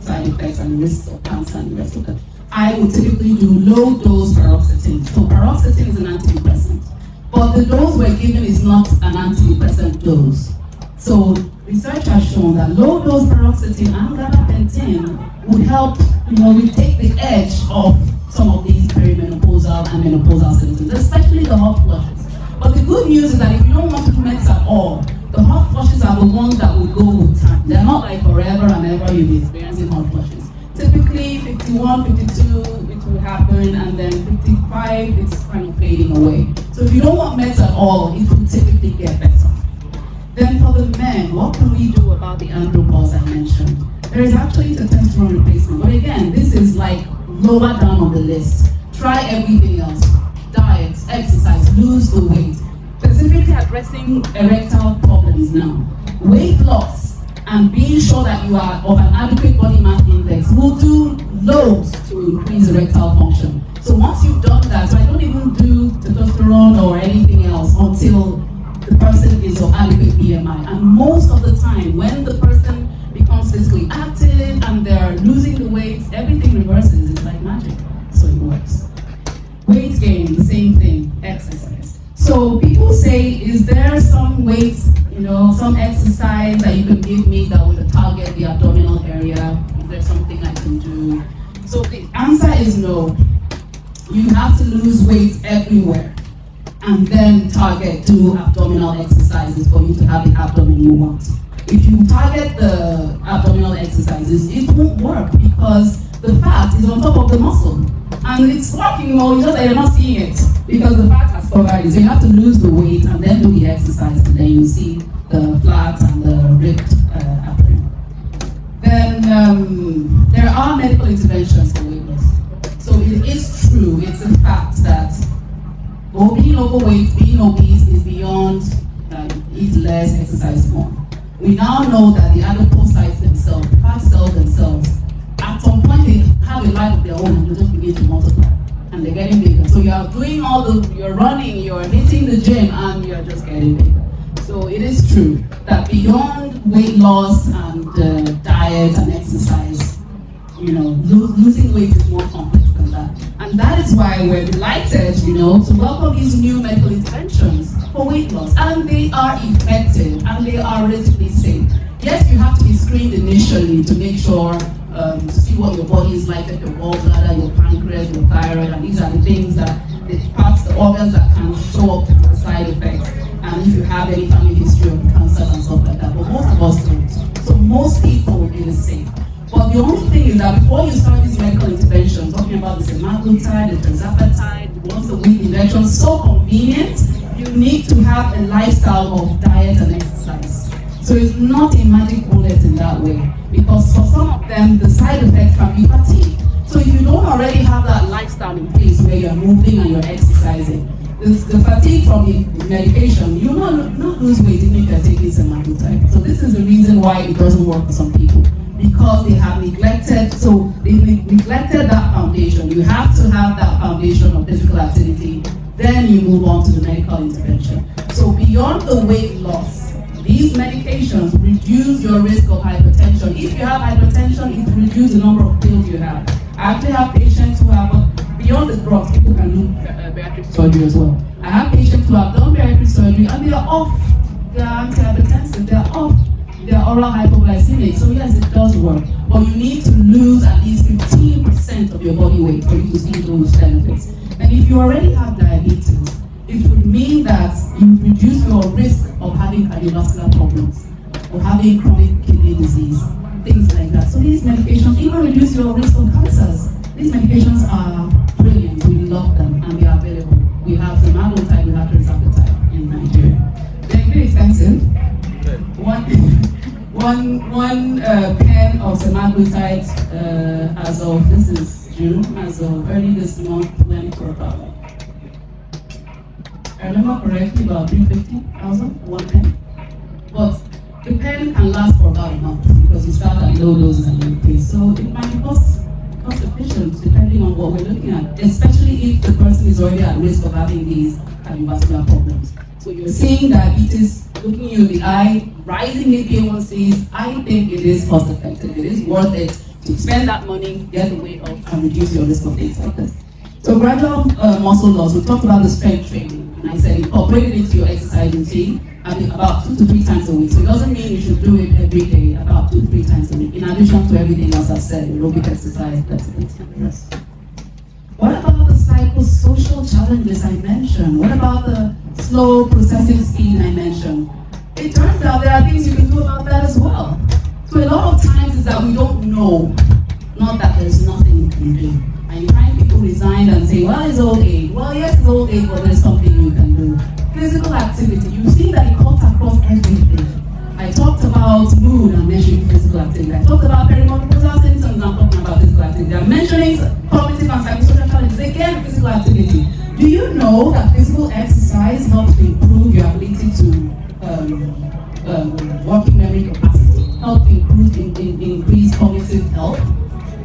side effects and risks of cancer and the rest of that, I would typically do low-dose paroxetine. So paroxetine is an antidepressant, but the dose we're given is not an antidepressant dose. So research has shown that low-dose paroxetine and gabapentin would help, take the edge of some of these perimenopausal and menopausal symptoms, especially the hot flushes. But the good news is that if you don't want to do meds at all, the hot flushes are the ones that will go with time. They're not like forever and ever you'll be experiencing hot flushes. Typically 51, 52, it will happen, and then 55, it's kind of fading away. So if you don't want meds at all, it will typically get better. Then for the men, what can we do about the andropause I mentioned? There is actually testosterone replacement, but again, this is like lower down on the list. Try everything else. Diet, exercise, lose the weight. Specifically addressing erectile problems now. Weight loss and being sure that you are of an adequate body mass index will do loads to increase erectile function. So once you've done that, so I don't even do testosterone or anything else until the person is of adequate BMI. And most of the time, when the person becomes physically active and they're losing the weight, everything reverses. It's like magic. So it works. Weight gain, the same thing, exercise. So people say, is there some weights, some exercise that you can give me that would target the abdominal area? Is there something I can do? So the answer is no. You have to lose weight everywhere and then target 2 abdominal exercises for you to have the abdomen you want. If you target the abdominal exercises, it won't work because the fat is on top of the muscle. And it's working, it's just that you're not seeing it because the fat has covered it. So you have to lose the weight and then do the exercise, and then you see the flat and the ripped abdomen. Then there are medical interventions for weight loss. So it is true, it's a fact that being overweight, being obese is beyond eat less, exercise more. We now know that the adipocytes themselves, the fat cells themselves, at some point they have a life of their own and they just begin to multiply. and they're getting bigger. So you're doing you're running, you're hitting the gym, and you're just getting bigger. So it is true that beyond weight loss and diet and exercise, losing weight is more complex than that. And that is why we're delighted, to welcome these new medical interventions for weight loss. And they are effective and they are relatively safe. Yes, you have to be screened initially to make sure to see what your body is like your gallbladder, your pancreas, your thyroid, and these are the things the organs that can show up the side effects. And if you have any family history of cancers and stuff like that, but most of us don't. So most people, it is safe. But the only thing is that before you start these medical interventions, talking about the semaglutide, the tirzepatide, once a week injections, so convenient, you need to have a lifestyle of diet and exercise. So it's not a magic bullet in that way, because for some of them, the side effects can be fatigue. So if you don't already have that lifestyle in place where you're moving and you're exercising, the fatigue from the medication, you will not lose weight even if you're taking semaglutide. So this is the reason why it doesn't work for some people, because they have neglected that foundation. You have to have that foundation of physical activity, then you move on to the medical intervention. So beyond the weight loss, these medications reduce your risk of hypertension. If you have hypertension, it reduces the number of pills you have. I actually have patients who have, beyond the drugs, people can do bariatric surgery as well. I have patients who have done bariatric surgery and they are off their antihypertensive, they are off their oral hypoglycemic. So yes, it does work. But you need to lose at least 15% of your body weight for you to see those benefits. And if you already have diabetes, it would mean that you reduce your risk of having cardiovascular problems or having chronic kidney disease, things like that. So these medications even reduce your risk of cancers. These medications are brilliant. We love them and they are available. We have semaglutide, we have tirzepatide in Nigeria. They're very expensive. One pen of semaglutide as of, this is June, as of early this month, went for about, I remember correctly, about 350,000, one pen. But the pen can last for about a month because you start at low doses and you increase. So it might be cost efficient depending on what we're looking at, especially if the person is already at risk of having these cardiovascular problems. So you're seeing diabetes, looking you in the eye, rising HbA1cs. I think it is cost effective. It is worth it to spend that money, get the weight off, and reduce your risk of things like this. So gradual muscle loss, we talked about the strength training. And I said incorporate it into your exercise routine about 2 to 3 times a week. So it doesn't mean you should do it every day, about 2 to 3 times a week, in addition to everything else I've said, aerobic exercise, flexibility, and the rest. What about the psychosocial challenges I mentioned? What about the slow processing speed I mentioned? It turns out there are things you can do about that as well. So a lot of times is that we don't know, not that there's nothing you can do. And you find people resigned and say, well, it's old age. Well, yes, it's old age, but there's something you can do. Physical activity, you see that it cuts across everything. I talked about mood and mentioning physical activity. I talked about perimenopausal symptoms, I'm talking about physical activity. I'm mentioning cognitive and psychosocial challenges, again, physical activity. Do you know that physical exercise helps to improve your ability to working memory capacity, help increase cognitive health?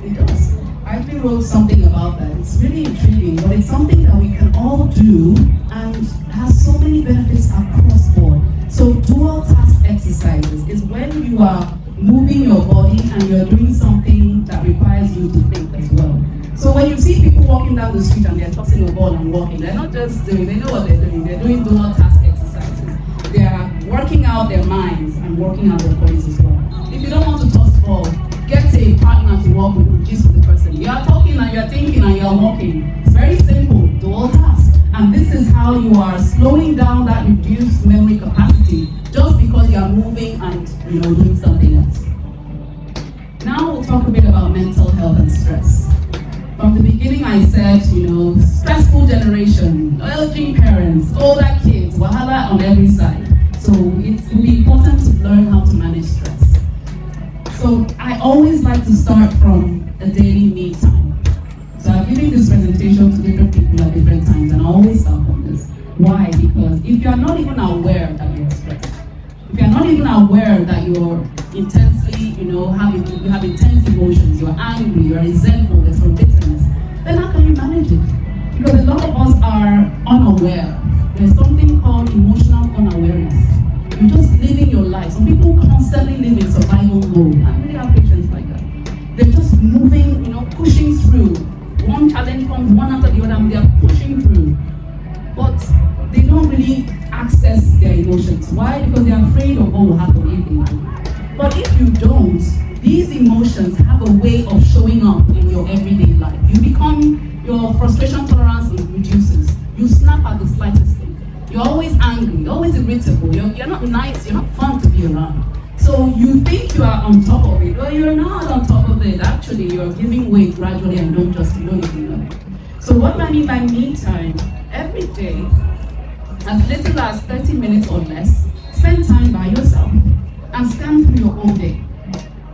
It does. I actually wrote something about that. It's really intriguing, but it's something that we can all do and has so many benefits across board. So dual task exercises is when you are moving your body and you're doing something that requires you to think as well. So when you see people walking down the street and they're tossing a ball and walking, they're not just doing, they know what they're doing. They're doing dual task exercises. They are working out their minds and working out their bodies as well. If you don't want to toss the ball, get a partner to walk with, just with the person. You are talking and you're thinking and you're walking. It's very simple, dual task. And this is how you are slowing down that reduced memory capacity just because you are moving and doing something else. Now we'll talk a bit about mental health and stress. From the beginning I said, stressful generation, aging parents, older kids, wahala on every side. So it will be important to learn how to manage stress. So I always like to start from a daily me time. So I'm giving this presentation to different people at different times, and I always start from this. Why? Because if you're not even aware that you're stressed, if you're not even aware that you're intensely, you have intense emotions, you're angry, you're resentful, there's some bitterness, then how can you manage it? Because a lot of us are unaware. There's something called emotional unawareness. You're just living your life. Some people constantly live in survival mode. I really have patients like that. They're just moving, pushing through. One challenge comes one after the other, and they're pushing through. But they don't really access their emotions. Why? Because they're afraid of what will happen if they do. But if you don't, these emotions have a way of showing up in your everyday life. Your frustration tolerance reduces. You snap at the slightest thing. You're always angry, you're always irritable, you're not nice, you're not fun to be around. So you think you are on top of it, but you're not on top of it. Actually, you're giving way gradually and don't even know it. So what I mean by me time, every day, as little as 30 minutes or less, spend time by yourself and scan through your own day.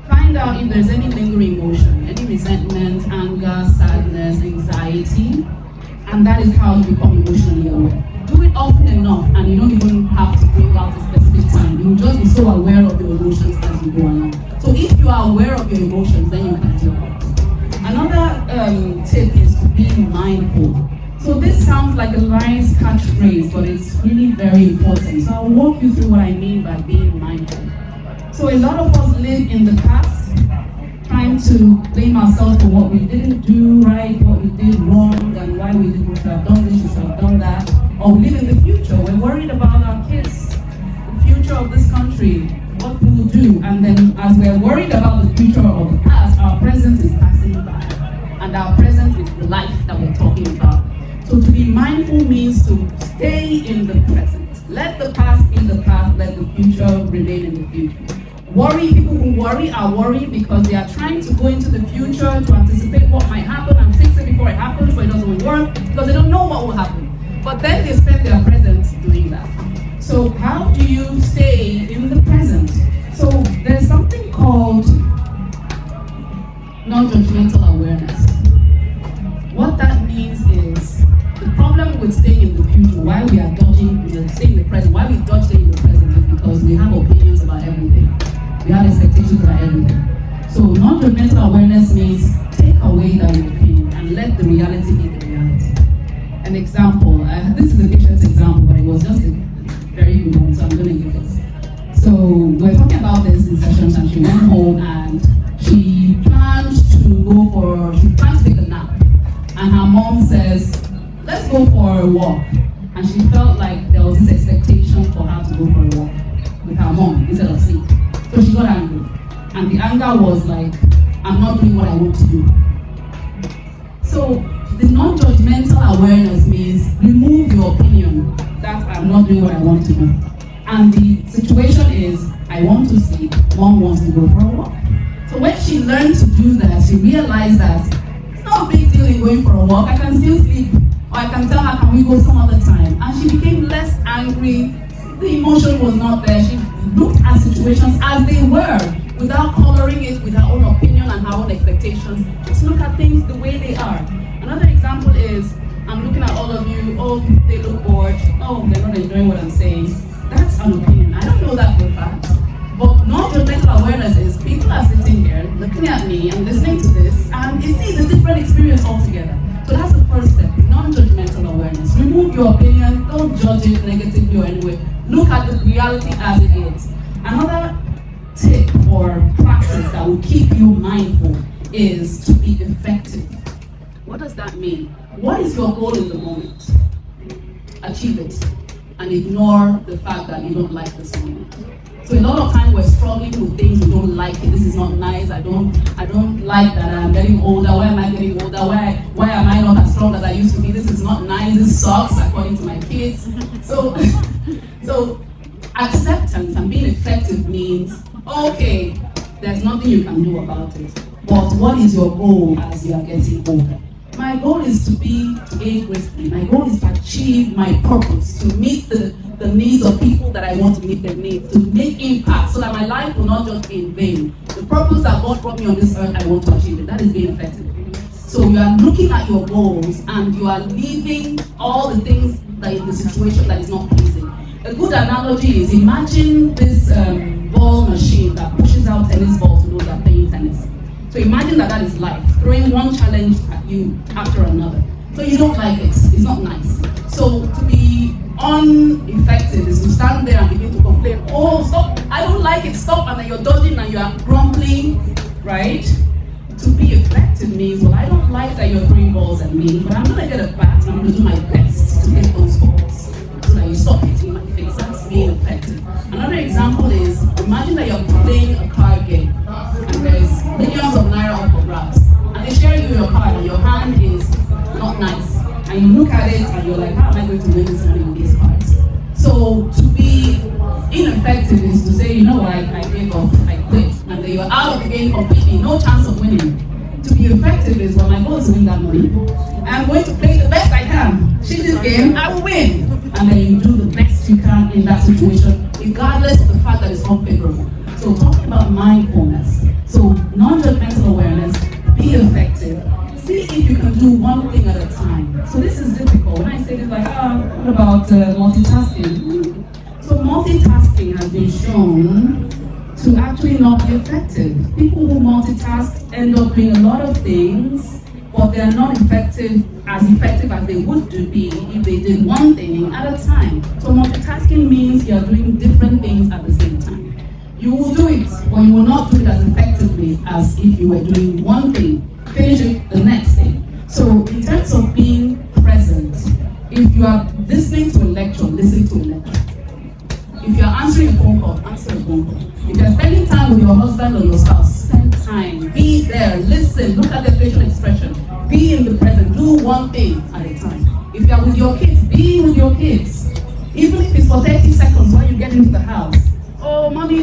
Find out if there's any lingering emotion, any resentment, anger, sadness, anxiety, and that is how you become emotionally aware. Do it often enough, and you don't even have to bring out a specific time. You will just be so aware of your emotions as you go along. So if you are aware of your emotions, then you can deal with it. Another tip is to be mindful. So this sounds like a nice catchphrase, but it's really very important. So I'll walk you through what I mean by being mindful. So a lot of us live in the past, trying to blame ourselves for what we didn't do right, what we did wrong, and why we should have done this, we should have done that. Or we live in the future, we're worried about our kids, the future of this country, what we will do. And then as we're worried about the future of the past, our present is passing by. And our present is the life that we're talking about. So to be mindful means to stay in the present. Let the past be the past, let the future remain in the future. People who worry are worried because they are trying to go into the future to anticipate what might happen and fix it before it happens, but it doesn't work because they don't know what will happen. But then they spend their present doing that. So how do you stay in the present? So there's something called non-judgmental awareness. What that means is the problem with staying in the future, why we are staying in the present, why we dodge staying in the present is because we have opinions about everything. We have expectations about everything. So non-judgmental awareness means take away that opinion and let the reality be the reality. An example, this is a patient's example, but it was just a very good one, so I'm going to give this. So we're talking about this in sessions, and she went home and she planned to take a nap. And her mom says, let's go for a walk. And she felt like there was this expectation for her to go for a walk with her mom instead of sleep. So she got angry. And the anger was like, I'm not doing what I want to do. So the non-judgmental awareness means remove your opinion that I'm not doing what I want to do. And the situation is, I want to sleep, mom wants to go for a walk. So when she learned to do that, she realized that it's not a big deal in going for a walk, I can still sleep. Or I can tell her, can we go some other time? And she became less angry. The emotion was not there. She looked at situations as they were, without coloring it with her own opinion and her own expectations. Just look at things the way they are. Another example is, I'm looking at all of you, oh, they look bored, oh, they're not enjoying what I'm saying. That's an opinion. I don't know that for a fact. But non-judgmental awareness is people are sitting here, looking at me and listening to this, and it's a different experience altogether. So that's the first step, non-judgmental awareness. Remove your opinion, don't judge it negatively or anyway. Look at the reality as it is. Another tip or practice that will keep you mindful is to be effective. What does that mean? What is your goal in the moment? Achieve it and ignore the fact that you don't like this moment. So a lot of time we're struggling with things we don't like. It. This is not nice. I don't like that I'm getting older. Why am I getting older? Why am I not as strong as I used to be? This is not nice. This sucks according to my kids. So acceptance and being effective means, okay, there's nothing you can do about it. But what is your goal as you are getting older? My goal is to age gracefully. My goal is to achieve my purpose, to meet the needs of people that I want to meet their needs, to make impact so that my life will not just be in vain. The purpose that God brought me on this earth, I want to achieve it. That is being effective. So you are looking at your goals and you are leaving all the things that in the situation that is not pleasing. A good analogy is, imagine this ball machine that pushes out tennis balls to those that are playing tennis. So imagine that is life, throwing one challenge at you after another. So you don't like it. It's not nice. So to be ineffective is to stand there and begin to complain, oh, stop, I don't like it, stop, and then you're dodging and you're grumbling, right? To be effective means, well, I don't like that you're throwing balls at me, but I'm gonna get a bat and I'm gonna do my best to hit those balls so that you stop hitting my face. That's being effective. Another example is, imagine that you're playing a card game and there's millions of naira up for grabs, and they share you your card and your hand is not nice. And you look at it and you're like, how am I going to win this money with these cards? So to be ineffective is to say, you know what, I gave up, I quit, and then you're out of the game completely, no chance of winning. To be effective is, well, my goal is to win that money. I'm going to play the best I can. Shit this game, I will win. And then you do the best you can in that situation, regardless of the fact that it's unfavorable. So talking about mindfulness, so non-judgmental awareness, be effective. See if you can do one thing at a time. So this is difficult. When I say this, like, what about multitasking? So multitasking has been shown to actually not be effective. People who multitask end up doing a lot of things, but they are not effective as they would be if they did one thing at a time. So multitasking means you're doing different things at the same time. You will do it, but you will not do it as effectively as if you were doing one thing, finish it the next thing. So in terms of being present, if you are listening to a lecture, listen to a lecture. If you're answering a phone call, answer a phone call. If you're spending time with your husband or your spouse, spend time. Be there, listen, look at their facial expression. Be in the present, do one thing at a time. If you're with your kids, be with your kids. Even if it's for 30 seconds while you get into the house. Oh, mommy,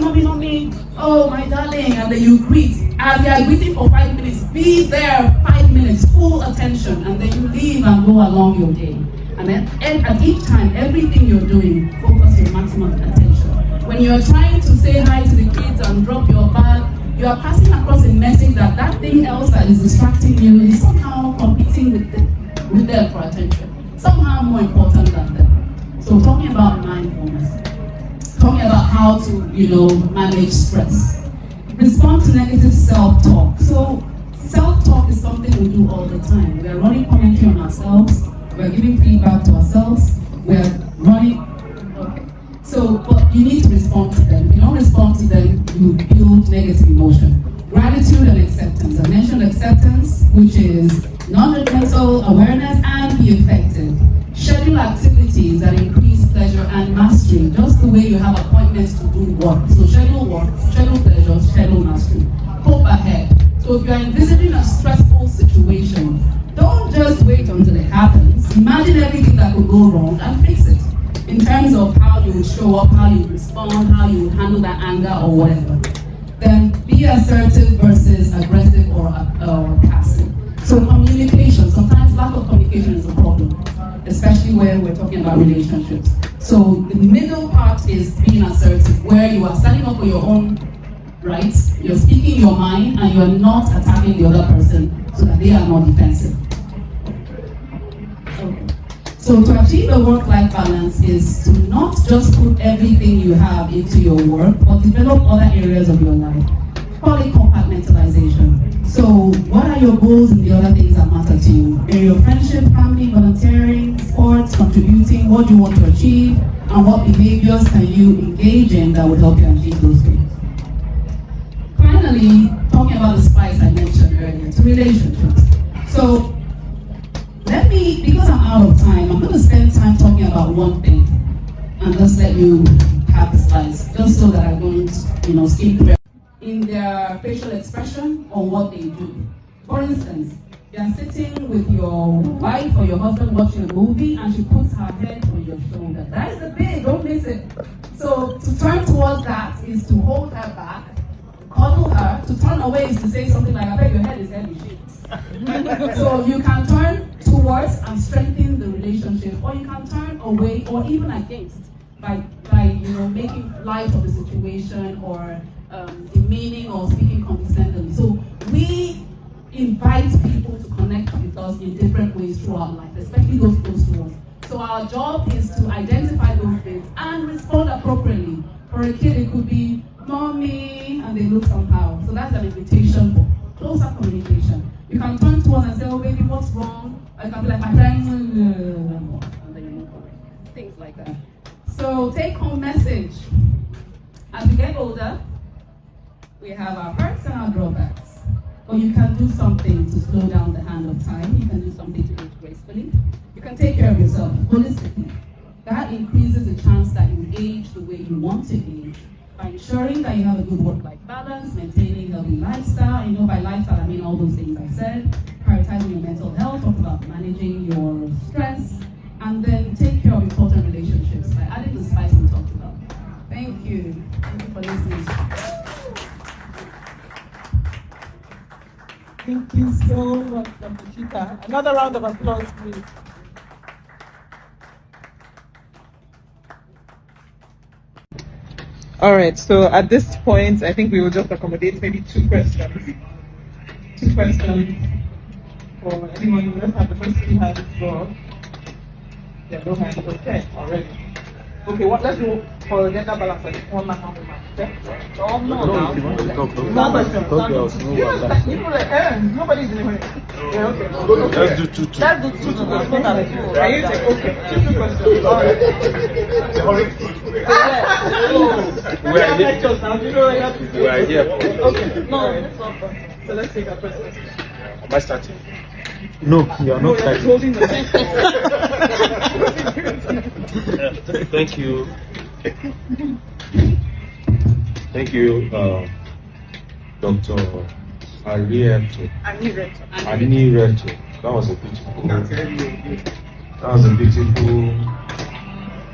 oh, my darling, and then you greet. As you are greeting for 5 minutes, be there 5 minutes, full attention, and then you leave and go along your day. And then at each time, everything you're doing, focus your maximum attention. When you're trying to say hi to the kids and drop your bag, you are passing across a message that thing else that is distracting you is somehow competing with them for attention. Somehow more important than them. So talking about mindfulness, talking about how to, manage stress. Respond to negative self-talk. So self-talk is something we do all the time. We are running commentary on ourselves. We're giving feedback to ourselves. We're running. Okay. So, but you need to respond to them. If you don't respond to them, you build negative emotion. Gratitude and acceptance. I mentioned acceptance, which is non-judgmental awareness and be effective. Schedule activities that increase pleasure and mastery, just the way you have appointments to do work. So schedule work, schedule pleasure, schedule mastery. Hope ahead. So if you're envisaging a stressful situation, don't just wait until it happens. Imagine everything that could go wrong and fix it. In terms of how you would show up, how you would respond, how you would handle that anger or whatever. Then be assertive versus aggressive or passive. So communication, sometimes lack of communication is a problem, especially when we're talking about relationships. So the middle part is being assertive, where you are standing up for your own rights, you're speaking your mind, and you're not attacking the other person so that they are not defensive. Okay. So to achieve a work-life balance is to not just put everything you have into your work, but develop other areas of your life. Call it compartmentalization. So what are your goals and the other things that matter to you? Area of friendship, family, volunteering, sports, contributing, what do you want to achieve, and what behaviors can you engage in that would help you achieve those things. Finally, talking about the spice I mentioned earlier, to relationships. So because I'm out of time, I'm going to spend time talking about one thing and just let you have the slides, just so that I don't, skip through in their facial expression or what they do. For instance, you're sitting with your wife or your husband watching a movie and she puts her head on your shoulder. That is the big, don't miss it. So to turn towards that is to hold her back, cuddle her. To turn away is to say something like, I bet your head is heavy, shit. So you can turn towards and strengthen the relationship, or you can turn away or even against by making light of the situation or demeaning or speaking condescendingly. So we invite people to connect with us in different ways throughout life, especially those close to us. So our job is to identify those things and respond appropriately. For a kid, it could be mommy, and they look somehow. So that's an invitation for closer communication. You can turn to us and say, oh baby, what's wrong? I can be like, my friends, and then you move on. Things like that. So take home message. As we get older, we have our perks and our drawbacks. But you can do something to slow down the hand of time. You can do something to age gracefully. You can take care of yourself holistically. That increases the chance that you age the way you want to age by ensuring that you have a good work-life balance, maintaining a healthy lifestyle. You know, by lifestyle, I mean all those things I said. Prioritizing your mental health, talk about managing your stress, and then take care of important relationships by adding the spice we talked about. Thank you. Thank you for listening. Thank you so much, Dr. Chika. Another round of applause, please. All right, so at this point, I think we will just accommodate maybe two questions. Two questions for anyone. Let's have the first two hands go up. Yeah, no hands. Okay, already. Okay, what? Let's do for gender balance. One man, one woman. Okay. Oh no, No, if you want to talk, no question. Nobody's in the way. Yeah, okay. let's do two. Let's do two questions. Are you saying okay? Two questions. All right. We are here. Lectures now. You know what you have to say. We are here. Okay. No, it's not fun. So let's take our first question. Am I starting? No, you are No, not you're starting. holding the Thank you. Thank you, Dr. Anireto. Anireto. That was a beautiful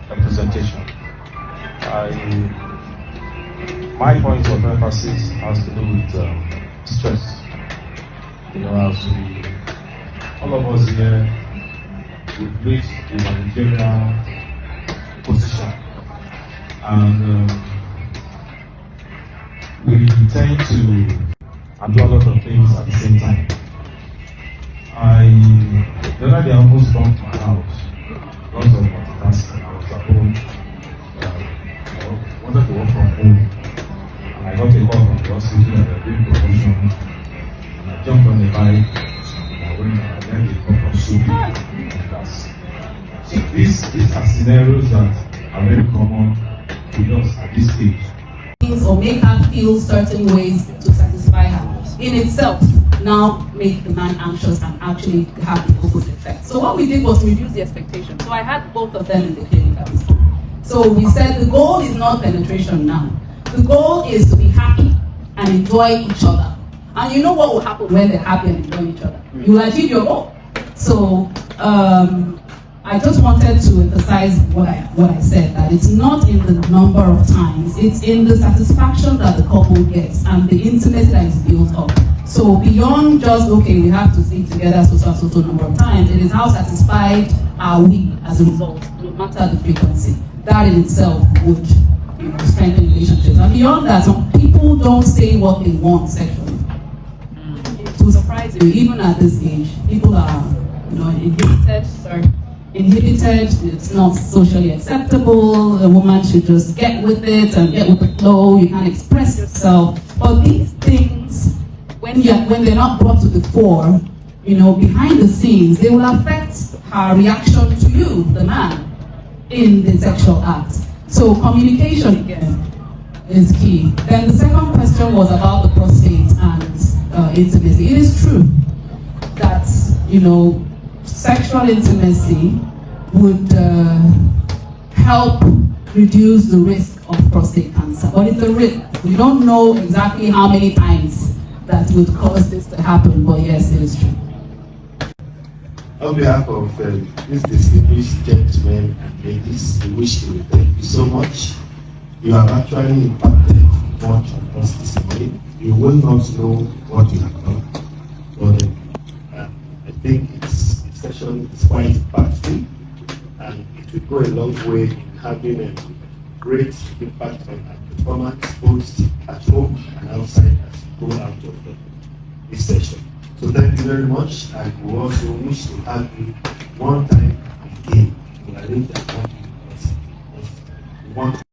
presentation. My point of emphasis has to do with stress. You know, as all of us here, we've reached the managerial position, and we tend to do a lot of things at the same time. The other day I almost bumped my house because of multitasking. I was at home, wanted to work from home, and I got a call from the hospital that they're doing promotion, and I jumped on the bike, and I went and I learned the call from Subi, and that's. So these are scenarios that are very common with us at this stage. Or make her feel certain ways to satisfy her in itself now make the man anxious and actually have the opposite effect. So what we did was reduce the expectation. So I had both of them in the clinic at this point. So we said the goal is not penetration now. The goal is to be happy and enjoy each other. And you know what will happen when they're happy and enjoy each other? You will achieve your goal. So I just wanted to emphasize what I said, that it's not in the number of times, it's in the satisfaction that the couple gets and the intimacy that is built up. So beyond just, okay, we have to sleep together so number of times, it is how satisfied are we as a result, no matter the frequency. That in itself would strengthen relationships. And beyond that, some people don't say what they want sexually. To surprise you, even at this age, people are inhibited, it's not socially acceptable, a woman should just get with it and get with the flow, you can't express yourself. But these things, when they're not brought to the fore, behind the scenes, they will affect her reaction to you, the man, in the sexual act. So communication again is key. Then the second question was about the prostate and intimacy. It is true that, sexual intimacy would help reduce the risk of prostate cancer. But it's a risk. We don't know exactly how many times that would cause this to happen, but yes, it is true. On behalf of these distinguished gentlemen and ladies, we wish to thank you so much. You have actually impacted much on us this morning. You will not know what you have done, but I think this session is quite impactful, and it will go a long way in having a great impact on our performance, both at home and outside as we go out of this session. So thank you very much, and we also wish to have you one time again. We arrange that one. We want